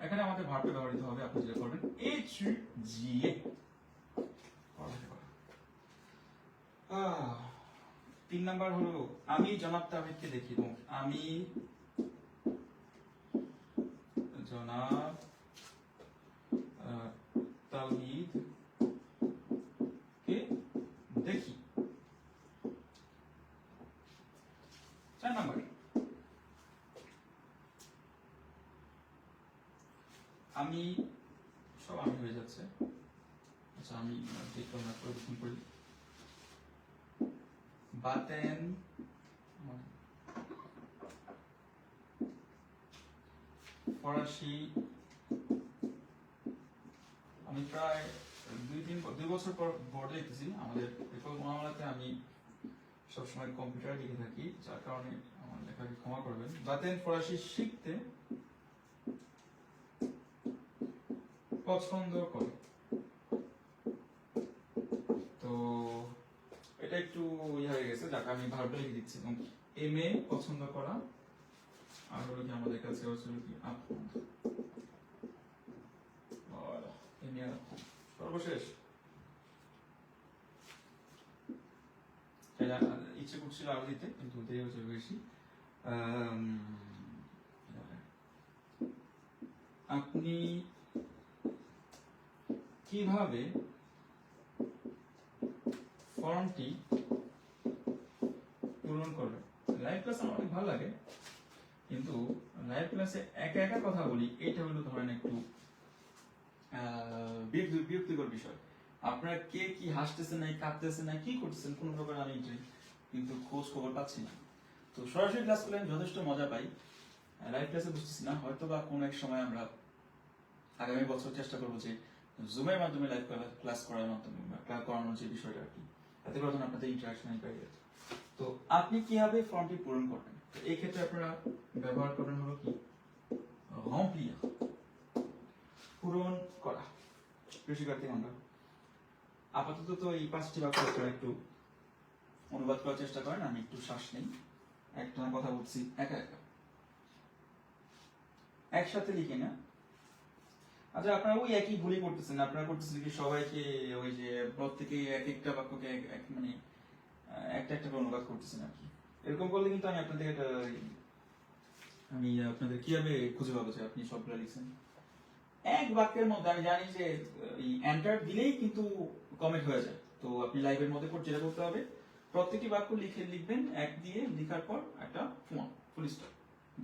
Speaker 1: এখানে আমাদের ভার্বটা ব্যবহৃত হবে আপনি যেটা করবেন étudier পড়ালেখা করা 3 নাম্বার হলো আমি জনাব তাওহীদকে দেখি তো আমি জনাব তাওহীদ কে দেখি 4 নাম্বার আমি সব আমি হয়ে যাচ্ছে আচ্ছা আমি দেখলাম না পরিবর্তন করি baten ফরাসি আমি প্রায় 2 বছর পর বোর্ড লিখতেছি। আমাদের বিকল মহামালাতে আমি সবসময় কম্পিউটারে লিখে থাকি, যার কারণে আমার লেখাকে ক্ষমা করবেন। বাতেন ফরাসি শিখতে পছন্দ করে। তো এটা একটু ইয়ে হয়ে গেছে, যাকে আমি ভার্বটা লিখে দিচ্ছি। এবং এমএ পছন্দ করা, আর হলো কি আমাদের কাছে হচ্ছে কি আপন্দ। সর্বশেষ ইচ্ছে করছিল আরো দিতে, কিন্তু দেরি হচ্ছে বেশি। আপনি কিভাবে ফর্মটি পূরণ করবেন? লাইভ ক্লাস আমার অনেক ভালো লাগে, কিন্তু লাইভ ক্লাসে একা একা কথা বলি, এটা হলো ধরেন একটু বিরক্তিকর বিষয়। আপনারা কে কি হাসতেছেন না, কাঁদতেছেন না, কি করতেছেন, কোন প্রকার আমি কিন্তু খোঁজ খবর পাচ্ছি না। তো সরাসরি ক্লাস করলে আমি যথেষ্ট মজা পাই, লাইভ ক্লাসে বুঝতেছি না। হয়তো বা কোনো এক সময় আমরা আগামী বছর চেষ্টা করবো যে জুমের মাধ্যমে লাইভ ক্লাস করার মাধ্যমে করানোর যে বিষয়টা আর কি, এতে করে আপনাদের ইন্টারাকশন পাই। তো আপনি কিভাবে ফর্মটি পূরণ করবেন? তো এই ক্ষেত্রে আপনারা ব্যবহার করবেন হলো কি remplir, পূরণ করা। প্রিয় শিক্ষার্থী বন্ধুরা, আপাতত তো এই 5টি বাক্য আপনারা একটু অনুবাদ করার চেষ্টা করেন। আমি একটু শ্বাস নেই, একটা কথা বলছি একা একা, একসাথে লিখে না। আচ্ছা, আপনারা ওই একই ভুলই করতেছেন। আপনারা করতেছেন কি সবাইকে ওই যে প্রত্যেকে এক একটা বাক্যকে মানে একটা একটা করে অনুবাদ করতেছেন আর কি। এরকম করলে কিন্তু আমি আপনাদের কিভাবে খুঁজে পাবো যে আপনি সবগুলো লিখছেন? এক বাক্যের মধ্যে আমি জানি যে এন্টার দিলেই কিন্তু কমেন্ট হয়ে যায়। তো আপনি লাইভের মধ্যে যেটা করতে হবে, প্রত্যেকটি বাক্য লিখবেন, এক দিয়ে লেখার পর একটা ফুল স্টপ,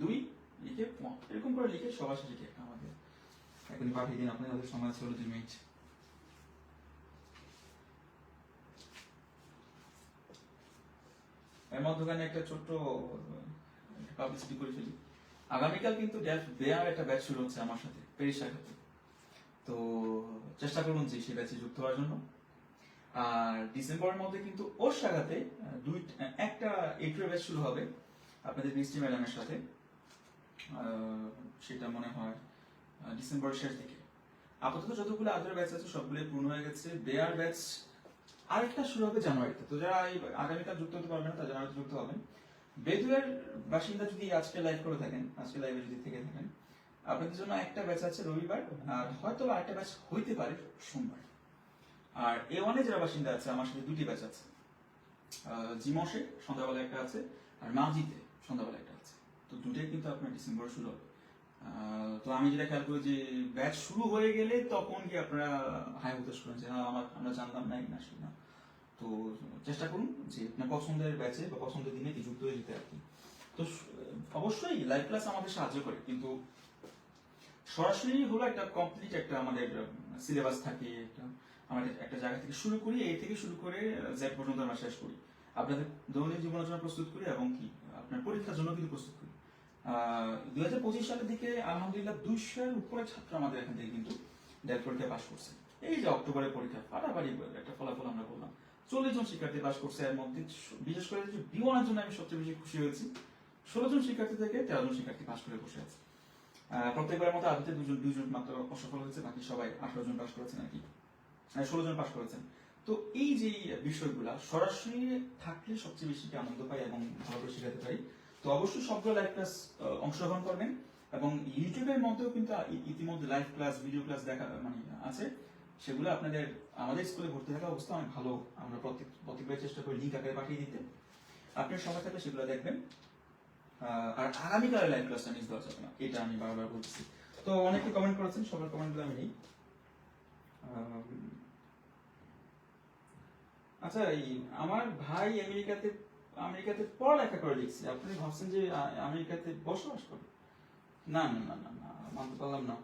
Speaker 1: 2 লিখে এরকম করে লিখে সবার শেষে লিখে আমাদের এখনই পাঠিয়ে দিন। আপনাদের সময় আছে হলো 2 মিনিট। এর মধ্যখানে একটা ছোট্ট পাবলিসিটি করে ফেলি। আগামীকাল কিন্তু বেয়ার একটা ব্যাচ শুরু হচ্ছে আমার সাথে, প্যারিস শাখাতে। তো চেষ্টা করুন যে সেই ব্যাচে যুক্ত হওয়ার জন্য। আর ডিসেম্বরের মধ্যে কিন্তু ওর শাখাতে একটা এটুয়ের ব্যাচ শুরু হবে আপনাদের মিষ্টি ম্যাডামের সাথে। সেটা মনে হয় ডিসেম্বরের শেষ দিকে। আপাতত যতগুলো আদার ব্যাচ আছে সবগুলো পূর্ণ হয়ে গেছে। বেয়ার ব্যাচ আরেকটা শুরু হবে জানুয়ারিতে। তো যারা এই আগামীকাল যুক্ত হতে পারবেন না, তারা জানুয়ারিতে যুক্ত হবেন। বেদুয়ের বাসিন্দা যদি আজকে লাইভ করে থাকেন, আজকে লাইভে যদি থেকে থাকেন, আপনাদের জন্য একটা ব্যাচ আছে রবিবার, আর হয়তো আরেকটা ব্যাচ হইতে পারে সোমবার। আর A1 যারা বাসিন্দা আছে, আমার সাথে 2টি ব্যাচ আছে। জিমসে সন্ধ্যাবেলা একটা আছে, আর মাজিতে সন্ধ্যাবেলা একটা আছে। তো দুটোই কিন্তু আপনার ডিসেম্বর শুরু হবে। তো আমি যেটা খেয়াল করি যে ব্যাচ শুরু হয়ে গেলে তখন কি আপনারা হাই হুতাশ করেন যে আমরা জানতাম না, না আসলে না। তো চেষ্টা করুন যে আপনার পছন্দের ব্যাচে বা পছন্দের দিনে যুক্ত হয়ে যেতে আর কি। তো অবশ্যই লাইভ ক্লাস আমাদের সাহায্য করে, কিন্তু সরাসরি হলো একটা কমপ্লিট একটা আমাদের সিলেবাস থাকে। আমাদের একটা জায়গা থেকে শুরু করি, এই থেকে শুরু করে জেড পর্যন্ত আমরা শেষ করি। আপনাদের দৈনন্দিন জীবনের জন্য প্রস্তুত করি এবং কি আপনার পরীক্ষার জন্য কিন্তু প্রস্তুত করি। 2025 সালের দিকে আলহামদুলিল্লাহ 200-এর উপরে ছাত্র আমাদের এখান থেকে কিন্তু ডেট পরীক্ষা পাশ করছে। এই যে অক্টোবরের পরীক্ষা ফাটাফাটি একটা ফলাফল আমরা বললাম, 40 জন শিক্ষার্থী পাশ করছে। এর মধ্যে বিশেষ করে যে B1-এর জন্য আমি সবচেয়ে বেশি খুশি হয়েছি। 16 জন শিক্ষার্থী থেকে 13 জন শিক্ষার্থী পাশ করে বসে আছে। প্রত্যেকবারের মতো আদিতে দুজন মাত্র অসফল হয়েছে, বাকি সবাই 18 জন পাশ করেছেন আর কি, 16 জন পাশ করেছেন। তো এই যে বিষয়গুলা সরাসরি থাকলে সবচেয়ে বেশি আনন্দ পাই এবং ভালো শেখাতে পারি। তো অবশ্যই সবগুলো লাইভ ক্লাস অংশগ্রহণ করবেন, এবং ইউটিউবের মধ্যেও কিন্তু ইতিমধ্যে লাইভ ক্লাস ভিডিও ক্লাস দেখা মানে আছে। সেগুলো আপনাদের আমাদের স্কুলে ভর্তি থাকা অবস্থা অনেক ভালো, আমরা প্রত্যেকবার চেষ্টা করি লিঙ্ক আকারে পাঠিয়ে দিতে। আপনার সময় থাকলে সেগুলো দেখবেন। আর আগামীকালের লাইভ ক্লাসটা মিস দেওয়া যাবে না, এটা আমি বারবার বলছি। তো অনেকে কমেন্ট করেছেন, সবার কমেন্টগুলো আমি নেই। আচ্ছা, এই আমার ভাই আমেরিকাতে পড়ালেখা করে লিখছে, আপনি ভাবছেন যে আমেরিকাতে বসবাস করে? না না না না না, মানতে পারলাম না।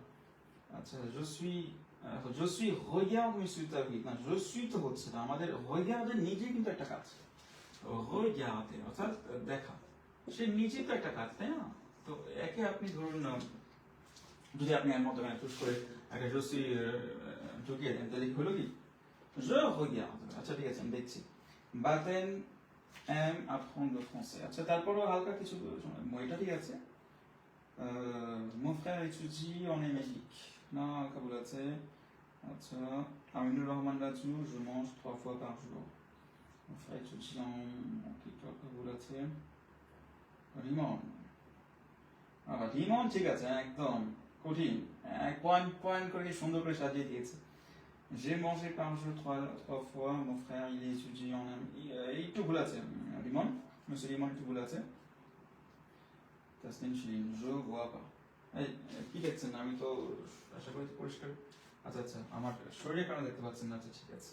Speaker 1: আচ্ছা, je suis regarde monsieur Tariq, না je suis তো হচ্ছে না, আমাদের regarde নিজে কিন্তু একটা কাজ। regarde অর্থাৎ দেখা, সে নিজে তো একটা কাজ, তাই না? তো একে আপনি ধরুন, যদি আপনি এর মধ্যে চুজ করে একটা je suis ঢুকিয়ে দেন তাহলে হলো কি je regarde আচ্ছা ঠিক আছে আমি দেখছি Baten aime apprendre le français আচ্ছা তারপরও হালকা কিছু এটা ঠিক আছে mon frère étudie en Amérique না হালকা ভুল আছে আচ্ছা Aminur Rahman Raju je mange 3 fois par jour mon frère étudie en quelque ভুল আছে রিমন রিমন ঠিক আছে একদম কঠিন এক পয়েন্ট পয়েন্ট করে সুন্দর করে সাজিয়ে দিয়েছে j'ai mangé par jour 3 fois mon frère il étudie en একটু ভুল আছে রিমন monsieur রিমন একটু ভুল আছে Tasnim Shirin je vois pas এই কি দেখছেন আমি তো আশা করি পরিষ্কার আচ্ছা আচ্ছা আমার শরীরের কারণে দেখতে পাচ্ছেন না আচ্ছা ঠিক আছে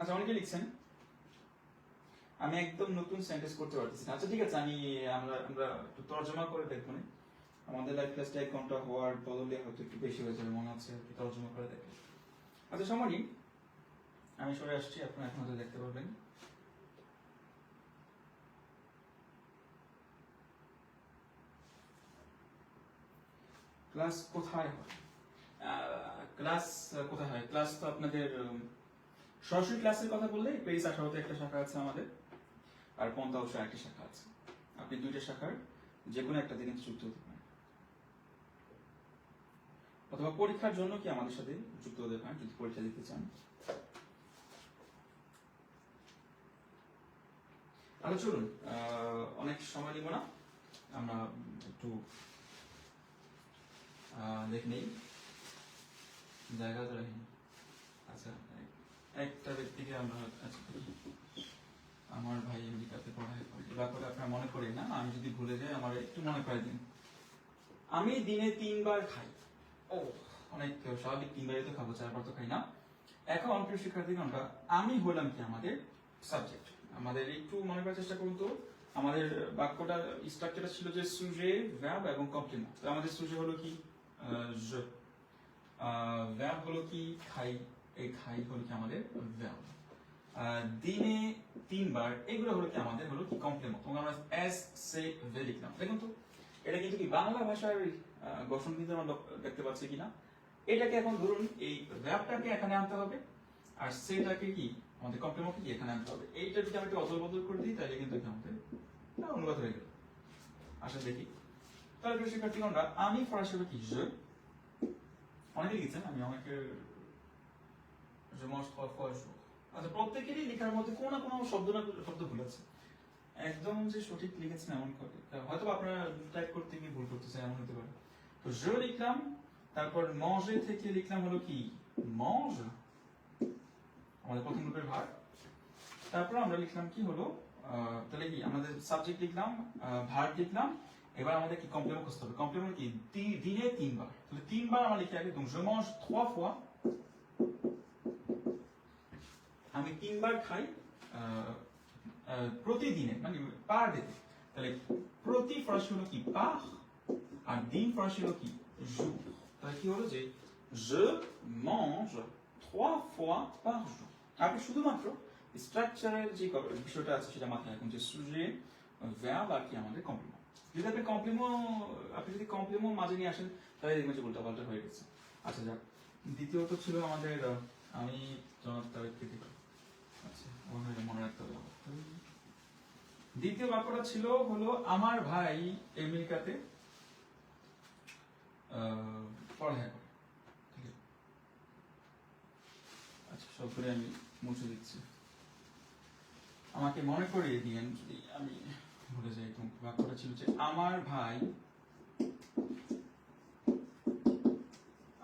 Speaker 1: আচ্ছা অনেকে লিখছেন আমি একদম নতুন সেন্টেন্স করতে পারতেছি আচ্ছা ঠিক আছে আমি আমরা আমরা একটু তর্জমা করে দেখব না আমাদের লাইভ ক্লাসটা 1 ঘন্টা হওয়ার বদলে হয়তো একটু বেশি হয়ে যাবে মনে হচ্ছে একটু তর্জমা করে দেখলে আচ্ছা সময় আমি সরে আসছি আপনারা এখন হয়তো দেখতে পারবেন ক্লাস কোথায় হয় ক্লাস কোথায় হয় ক্লাস তো আপনাদের সরাসরি ক্লাসের কথা বললে পেরিস 18তে একটা শাখা আছে আমাদের আর পন্থাউসে একটা শাখা আছে আপনি দুইটা শাখার যে কোনো একটা দিনে যুক্ত হতে পারেন অথবা পরীক্ষার জন্য কি আমাদের সাথে যুক্ত হতে পারেন যদি পরীক্ষা দিতে চান আচ্ছা চলুন অনেক সময় নিব না আমরা একটু দেখে নেই জায়গা তো রাখি আচ্ছা একটা ব্যক্তিকে আমরা আচ্ছা আমার ভাই আমেরিকাতে পড়ায় ব্যাপারে আপনার মনে করি না আমি যদি ভুলে যাই আমার একটু মনে করে দিন আমি দিনে 3 বার খাই ও অনেক স্বাভাবিক 3 বারই তো খাবো 4 বার তো খাই না এখন প্রিয় শিক্ষার্থীগণরা আমি হলাম কি আমাদের সাবজেক্ট আমাদের একটু মনে করার চেষ্টা করুন তো আমাদের বাক্যটা স্ট্রাকচারটা ছিল যে সুজে ভার্ব এবং কমপ্লিমেন্ট তো আমাদের সুজে হলো কি je ভার্ব হলো কি খাই এই খাই হলো কি আমাদের ভার্ব দিনে 3 বার এগুলো হলো কি আমাদের হলো কি কমপ্লিমেন্ট তোমরা আমরা এস সে ভে লিখলাম দেখুন তো এটা কিন্তু কি বাংলা ভাষার গঠন কিন্তু আমরা দেখতে পাচ্ছি কিনা এটাকে এখন ধরুন এই ভার্বটাকে এখানে আনতে হবে আর সেটাকে কি আমাদের কমপ্লিমেন্ট কি এখানে আনতে হবে এইটা যদি আমি একটু অদল বদল করে দিই তাহলে কিন্তু আমাদের অনুবাদ হয়ে গেল আসা দেখি তাহলে শিক্ষার্থীগণরা আমি ফরাসি হবে কি je অনেকে লিখেছেন আমি অনেকের je mange 3 fois jour আচ্ছা প্রত্যেকেরই লেখার মধ্যে কোনো না কোনো শব্দ ভুল আছে একদম যে সঠিক লিখেছেন এমন করে হয়তো আপনারা টাইপ করতে গিয়ে ভুল করতেছেন এমন হতে পারে তো je লিখলাম তারপর manger থেকে লিখলাম হলো কি mange আমাদের প্রথম গ্রুপের ভাগ তারপর আমরা লিখলাম কি হলো তাহলে কি আমাদের সাবজেক্ট লিখলাম ভার্ব লিখলাম এবার আমাদের কি কমপ্লিমেন্ট করতে হবে কমপ্লিমেন্ট কি দিনে 3 বার তাহলে 3 বার আমরা লিখে আগে donc je mange 3 fois আমি 3 বার খাই প্রতিদিনে মানে পার ডে তাহলে প্রতি ফরাসি হলো কি par আর দিন ফরাসি হলো কি jour তাহলে কি হলো যে je mange 3 fois par jour আপনি শুধুমাত্র স্ট্রাকচারের যে বিষয়টা আছে সেটা মাথায় রাখুন যে সুজে ভার্ব আর কি আমাদের কমপ্লিমেন্ট যদি আপনি যদি কমপ্লিমেন্ট মাঝে নিয়ে আসেন তাহলে দেখবেন যে উল্টাপাল্টা হয়ে গেছে আচ্ছা যাক দ্বিতীয়ত ছিল আমাদের আমি আচ্ছা মনে রাখতে হবে দ্বিতীয় বাক্যটা ছিল হলো আমার ভাই আমেরিকাতে পড়ালেখা করে ঠিক আছে আচ্ছা সব করে আমি মুছে দিচ্ছি আমাকে মনে করিয়ে দিয়েন যদি আমি ভুলে যাই তো বাক্যটা ছিল যে আমার ভাই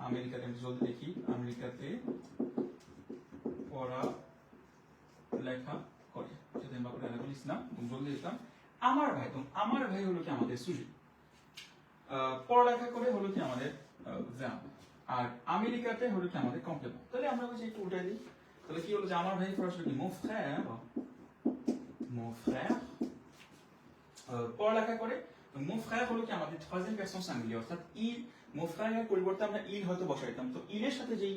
Speaker 1: আমেরিকাতে আমি জলদি দেখি আমেরিকাতে পড়া লেখা করে সেটা আমি বাক্যটা লেখা লিখলাম জলদি লিখলাম আমার ভাই তো আমার ভাই হলো কি আমাদের সুজি পড়ালেখা করে হলো কি আমাদের ভার্ব আর আমেরিকাতে হলো কি আমাদের কমপ্লিমেন্ট তাহলে আমরা বলছি একটু উল্টে দিই তাহলে কি হলো যে আমার ভাই ফরাসি কি mon frère পড়ালেখা করে mon frère হলো কি আমাদের troisième personne singulier অর্থাৎ il mon frère এর পরিবর্তে আমরা il হয়তো বসাইতাম তো il এর সাথে যেই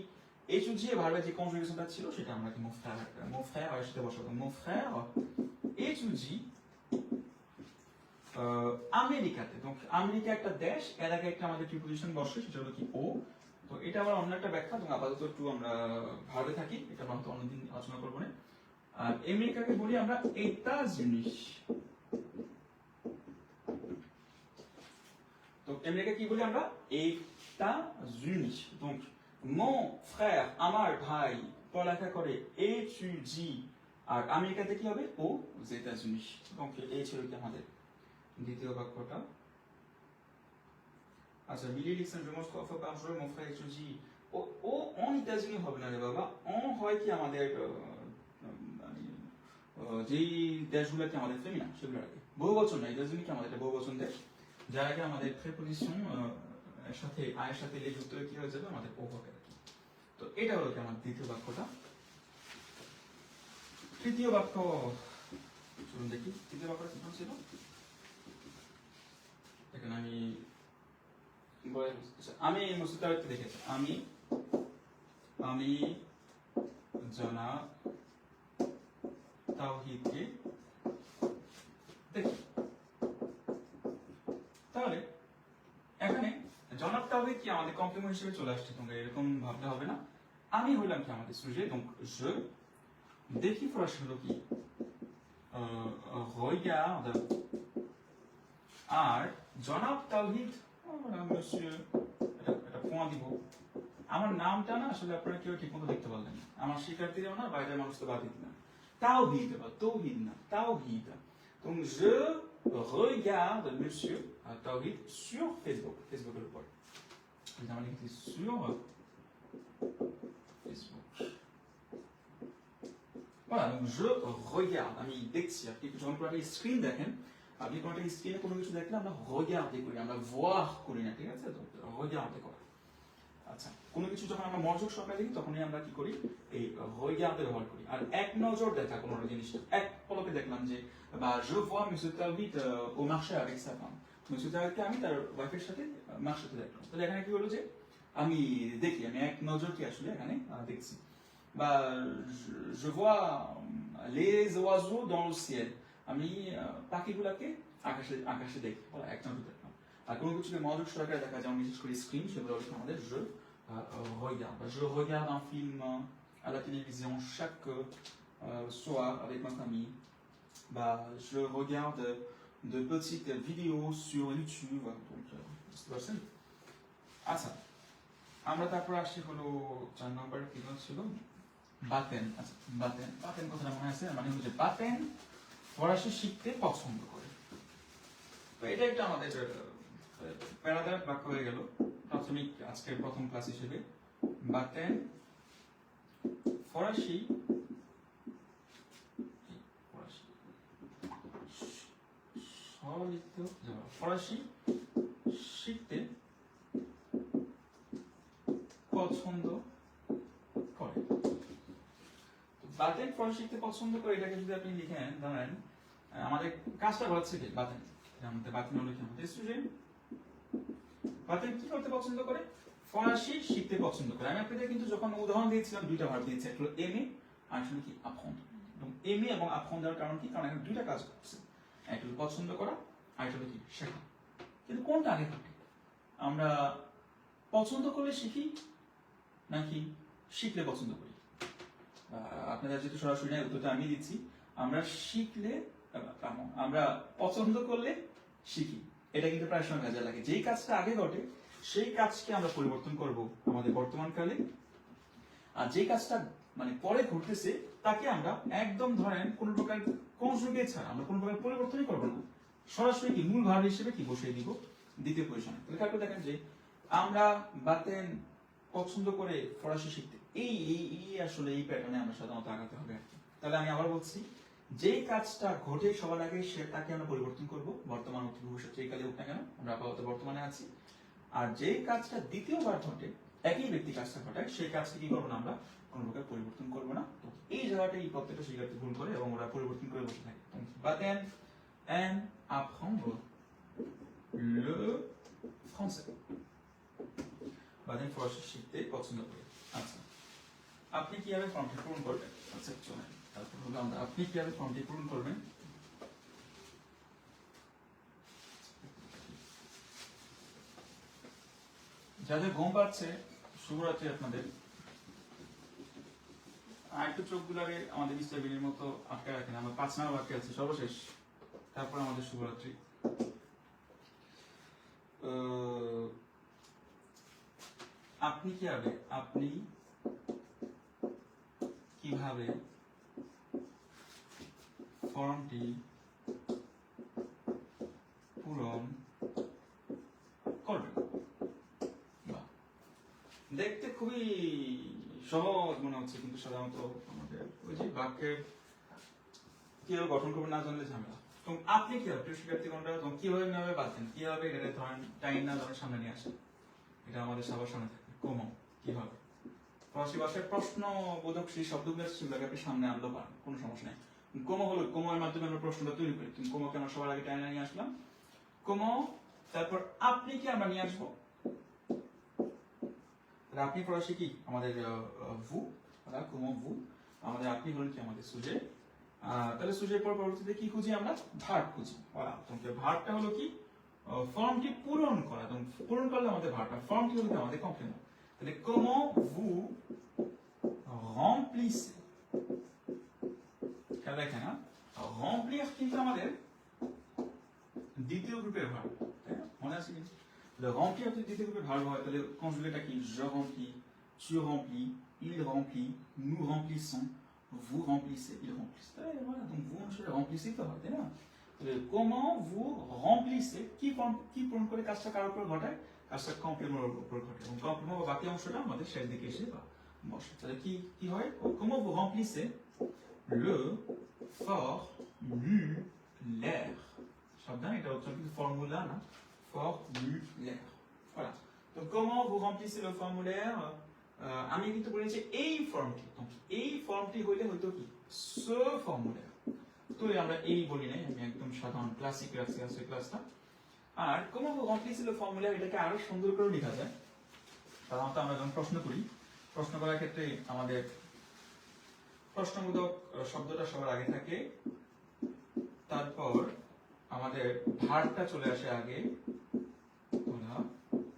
Speaker 1: étudier ভার্বের যে কনজুগেশনটা ছিল সেটা আমরা কি mon frère এর সাথে বসাতাম mon frère étudie আমেরিকাতে donc আমেরিকা একটা দেশ এর আগে একটা আমাদের প্রিপোজিশন বসে সেটা হলো কি ও তো এটা আবার অন্য একটা ব্যাখ্যা, এবং আপাতত একটু আমরা ভাবে থাকি, এটা আমরা অন্যদিন আলোচনা করবো না। আর আমেরিকাকে বলি আমরা এতাজ-উনিস। তো আমেরিকা কি বলি আমরা? এতাজ-উনিস। donc mon frère, আমার ভাই পড়ালেখা করে, étudie, আর আমেরিকাতে কি হবে? aux États-Unis। donc এই ছিল কি আমাদের দ্বিতীয় বাক্যটা। আচ্ছা, মিলিয়ে লিখছেন je mange 3 fois par jour, mon frère étudie ও en États-Unis হবে না রে বাবা, en হয় কি আমাদের যেই দেশগুলোকে আমাদের ফেমিনা সেগুলো আগে বহুবচন না, États-Unis কি আমাদের একটা বহুবচন দেশ, যার আগে আমাদের প্রিপোজিশন সাথে আয়ের সাথে লে যুক্ত হয়ে কি হয়ে যাবে? আমাদের ও হবে আর কি। তো এটা হলো কি আমার দ্বিতীয় বাক্যটা। তৃতীয় বাক্য চলুন দেখি, তৃতীয় বাক্যটা কেমন ছিল দেখেন। আমি মুস্তাফিজকে দেখেছি, আমি জনাব তাওহীদকে দেখি। তাহলে এখানে জনাব তাওহীদ কি আমাদের কমপ্লিমেন্ট হিসেবে চলে আসছে, তোমরা এরকম ভাবলে হবে না। আমি হইলাম কি আমাদের সুজে, donc je দেখি ফরাসি হলো কি regarde, আর জনাব তাওহীদ monsieur, এটা পয়েন্ট দিব। আমার নামটা না আসলে আপনারা কেউ ঠিক মতো দেখতে পারলেন না, আমার শিক্ষার্থীরাও না, বাইরের মানুষ তো বাদ দিতে না। তাওহীদ বা তৌহিদ না, তাওহীদ। donc je regarde monsieur তাওহীদ sur Facebook, ফেসবুকের উপর আমরা লিখি sur Facebook। voilà, donc je regarde, আমি দেখছি। আপনি যখন কোনো একটা স্ক্রিন দেখেন, আপনি কোনো একটা স্ক্রিনে কোনো কিছু দেখলে আমরা regarde করি, আমরা voir করি না, ঠিক আছে? তো regarde করা। আচ্ছা, কোনো কিছু যখন আমরা মনোযোগ সহকারে দেখি তখনই আমরা কি করি? এই regarde ব্যবহার করি। আর এক নজর দেখা কোনো জিনিসটা এক পলকে দেখলাম যে, বা je vois monsieur Taohid au marché avec sa femme, monsieur Taohidকে আমি তার ওয়াইফের সাথে মার্কেটে দেখলাম। তাহলে এখানে কি হলো যে আমি দেখি, আমি এক নজর কি আসলে এখানে দেখছি। বা je vois les oiseaux dans le ciel, আমি পাখিগুলোকে আকাশে আকাশে দেখি, বলা এক নজর দেখলাম। আর কোনো কিছুকে মনোযোগ সহকারে দেখা, যেমন বিশেষ করে স্ক্রিন, সেগুলো হচ্ছে আমাদের je regarde. Je regarde un film à la télévision chaque soir avec ma famille. Bah, je regarde de petites vidéos sur YouTube. Donc, বুঝতে পারছেন? আচ্ছা, আমরা তারপর আসছি হলো 4 নম্বর কি ছিল? বাতেন। আচ্ছা, বাতেন কথাটা মনে আছে? মানে হচ্ছে বাতেন ফরাসি শিখতে পছন্দ করে। তো এটা একটা আমাদের প্যারাগ্রাফ বাক্য হয়ে গেল প্রাথমিক আজকের প্রথম ক্লাস হিসেবে। বাতেন ফরাসি ফরাসি শিখতে পছন্দ করে। বাতেন ফরাসি শিখতে পছন্দ করে, এটাকে যদি আপনি লিখেন, ধরেন আমাদের কাজটা হচ্ছে কি বাতেন, আমাদের বাতেন হলো কি আমাদের স্টুডেন্ট। বাতেন কি করতে পছন্দ করে? ফরাসি শিখতে পছন্দ করে। আমি আপনাদের কিন্তু যখন উদাহরণ দিয়েছিলাম দুইটা ভার্ব দিয়েছি, একটা হলো aimer আর একটা হলো কি apprendre। এবং aimer এবং apprendre এর কারণ কি? কারণ এখানে দুইটা কাজ করছে, একটা হলো পছন্দ করা আর একটা হলো কি শেখা। কিন্তু কোনটা আগে ঘটে? আমরা পছন্দ করলে শিখি নাকি শিখলে পছন্দ করি? আপনাদের যেহেতু সরাসরি নাই, উত্তরটা আমি দিচ্ছি। আমরা শিখলে, আমরা পছন্দ করলে শিখি। এটা কিন্তু প্রায় সময় কাজে লাগে। যেই কাজটা আগে ঘটে সেই কাজকে আমরা পরিবর্তন করব আমাদের বর্তমান কালে, আর যে কাজটা মানে পরে ঘটতেছে তাকে আমরা একদম ধরেন কোন প্রকার কনজুগেট ছাড়া আমরা কোন প্রকার পরিবর্তনই করব না, সরাসরি কি মূল ভার্ব হিসেবে কি বসিয়ে দিব দ্বিতীয় পজিশনে। তাহলে দেখেন যে আমরা বাতেন পছন্দ করে ফরাসি শিখতে, এই আসলে এই প্যাটার্নে আমরা সাধারণত আগাতে হবে আর কি। তাহলে আমি আবার বলছি, যেই কাজটা ঘটে সবার আগে সেটাকে আমরা পরিবর্তন করব, বর্তমান অতীত ভবিষ্যৎ যেই কালে হোক না কেন, আমরা আপাতত বর্তমানে আছি। আর যেই কাজটা দ্বিতীয়বার ঘটে, একই ব্যক্তি কাজটা ঘটায়, সেই কাজকে কি করবো না, আমরা কোনো প্রকার পরিবর্তন করবো না। তো এই জায়গাটা এই প্রত্যেকটা শিক্ষার্থী ভুল করে এবং ওরা পরিবর্তন করে বসে থাকে। Baten and apprendre le français, Baten ফরাসি শিখতে পছন্দ করে। আচ্ছা, আপনি কিভাবে ফর্মটি পূরণ করবেন? আচ্ছা চলেন তারপর হলো আমরা আপনি কিভাবে ফর্মটি পূরণ করবেন। যাদের ঘুম পাচ্ছে শুভরাত্রি আপনাদের। একটু চোখগুলারে আমাদের মিস্টার বিনের মতো আটকে রাখেন, আমরা 5 নাম্বার বাকি আছে সর্বশেষ, তারপর আমাদের শুভরাত্রি। আপনি কিভাবে ফর্মটি পূরণ করবেন? বাহ, দেখতে খুবই সহজ মনে হচ্ছে, কিন্তু সাধারণত আমাদের ওই যে বাক্যের কিভাবে গঠন করবেন না জানলে ঝামেলা। তো আপনি কিভাবে প্রিয় শিক্ষার্থীগণরা কিভাবে নেবে বাঁচেন, কিভাবে এটা ধরেন টাইম না ধরেন সামনে নিয়ে আসেন, এটা আমাদের সবার সামনে থাকে। কোমো কিভাবে ফরাসি ভাষায় প্রশ্নবোধক সেই শব্দগুলো সেগুলোকে আপনি সামনে আনতে পারেন, কোনো সমস্যা নেই। কোমো হলো কোমোর মাধ্যমে আমরা প্রশ্নটা তৈরি করি, কিন্তু কোমোকে আমরা সবার আগে টাইনা নিয়ে আসলাম। কোমো, তারপর আপনি কি আমরা নিয়ে আসবো। আপনি ফরাসি কি আমাদের ভু, কোমো ভু, আমাদের আপনি হলেন কি আমাদের সুজে। তাহলে সুজের পর পরবর্তীতে কি খুঁজি আমরা, ভার্ব খুঁজি। তোমাদের ভার্বটা হলো কি, ফর্মটি পূরণ করা। তো পূরণ করলে আমাদের ভার্বটা, ফর্মটি হলো কি আমাদের কমপ্লিমেন্ট। তাহলে comment vous remplissez, খেয়াল রাখেন না, remplir কিন্তু আমাদের দ্বিতীয় গ্রুপের ভার্ব, তাই না? মনে আছে কিন্তু remplir যদি দ্বিতীয় গ্রুপের ভার্ব হয় তাহলে কনজুগেটটা কি, je remplis, tu remplis, il remplit, nous remplissons, vous remplissez, il remplissent। তাই voilà, donc vous অনুসারে remplissez তো হয়, তাই না? তাহলে comment vous remplissez কি পূরণ করে কাজটা কার উপর ঘটায়, কাজটা কমপ্লিমেন্টের উপর ঘটে, এবং কমপ্লিমেন্ট বা বাকি অংশটা আমাদের শেষ দিকে এসে বসে। তাহলে কি কি হয়, comment vous remplissez le formulaire। সাবধান, এটা হচ্ছে কিন্তু ফর্মুলা না, formulaire। voilà, তো comment vous remplissez le formulaire, আমি কিন্তু বলেছি এই ফর্মটি, এই ফর্মটি হইলে হয়তো কি ce formulaire, তো আমরা এই বলি নাই, আমি একদম সাধারণ ক্লাসিক রাখছি আজকে ক্লাসটা। আর comment vous remplissez le formulaire এটাকে আরো সুন্দর করে লেখা যায়। সাধারণত আমরা যখন প্রশ্ন করি, প্রশ্ন করার ক্ষেত্রে আমাদের প্রশ্নবোধক শব্দটা সবার আগে থাকে, তারপর আমাদের ভার্বটা চলে আসে আগে,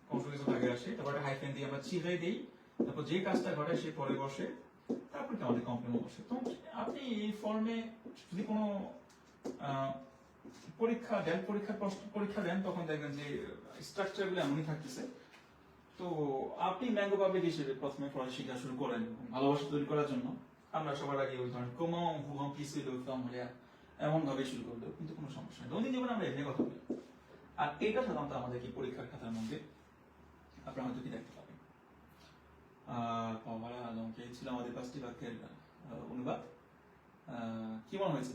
Speaker 1: কনজুগেশন আগে আসে, তারপর হাইফেন দিয়ে আমরা চিহ্ন দেই, তারপর যে কাজটা ঘটে সে পরে বসে, তারপর আমাদের কমপ্লিমেন্ট বসে। তো আপনি এই ফর্মে যদি কোনো পরীক্ষা দেন তখন দেখবেন যে স্ট্রাকচার গুলো এমনই থাকতেছে। তো আপনি ম্যাঙ্গো পাবলিক হিসেবে প্রথমে ফরাসি শিখা শুরু করেন ভালোবাসা তৈরি করার জন্য। আমরা সবার আগে ওই ধরেন comment vous remplissez le formulaire এমন ভাবে শুরু করলেও কিন্তু কোনো সমস্যা নেই, দৈনিক জীবনে আমরা এমনি কথা বলি। আর এটা সাধারণত আমাদের কি পরীক্ষার খাতার মধ্যে আপনারা হয়তো কি দেখতে পাবেন। এই ছিল আমাদের 5টি বাক্যের অনুবাদ। কি মনে হয়েছে?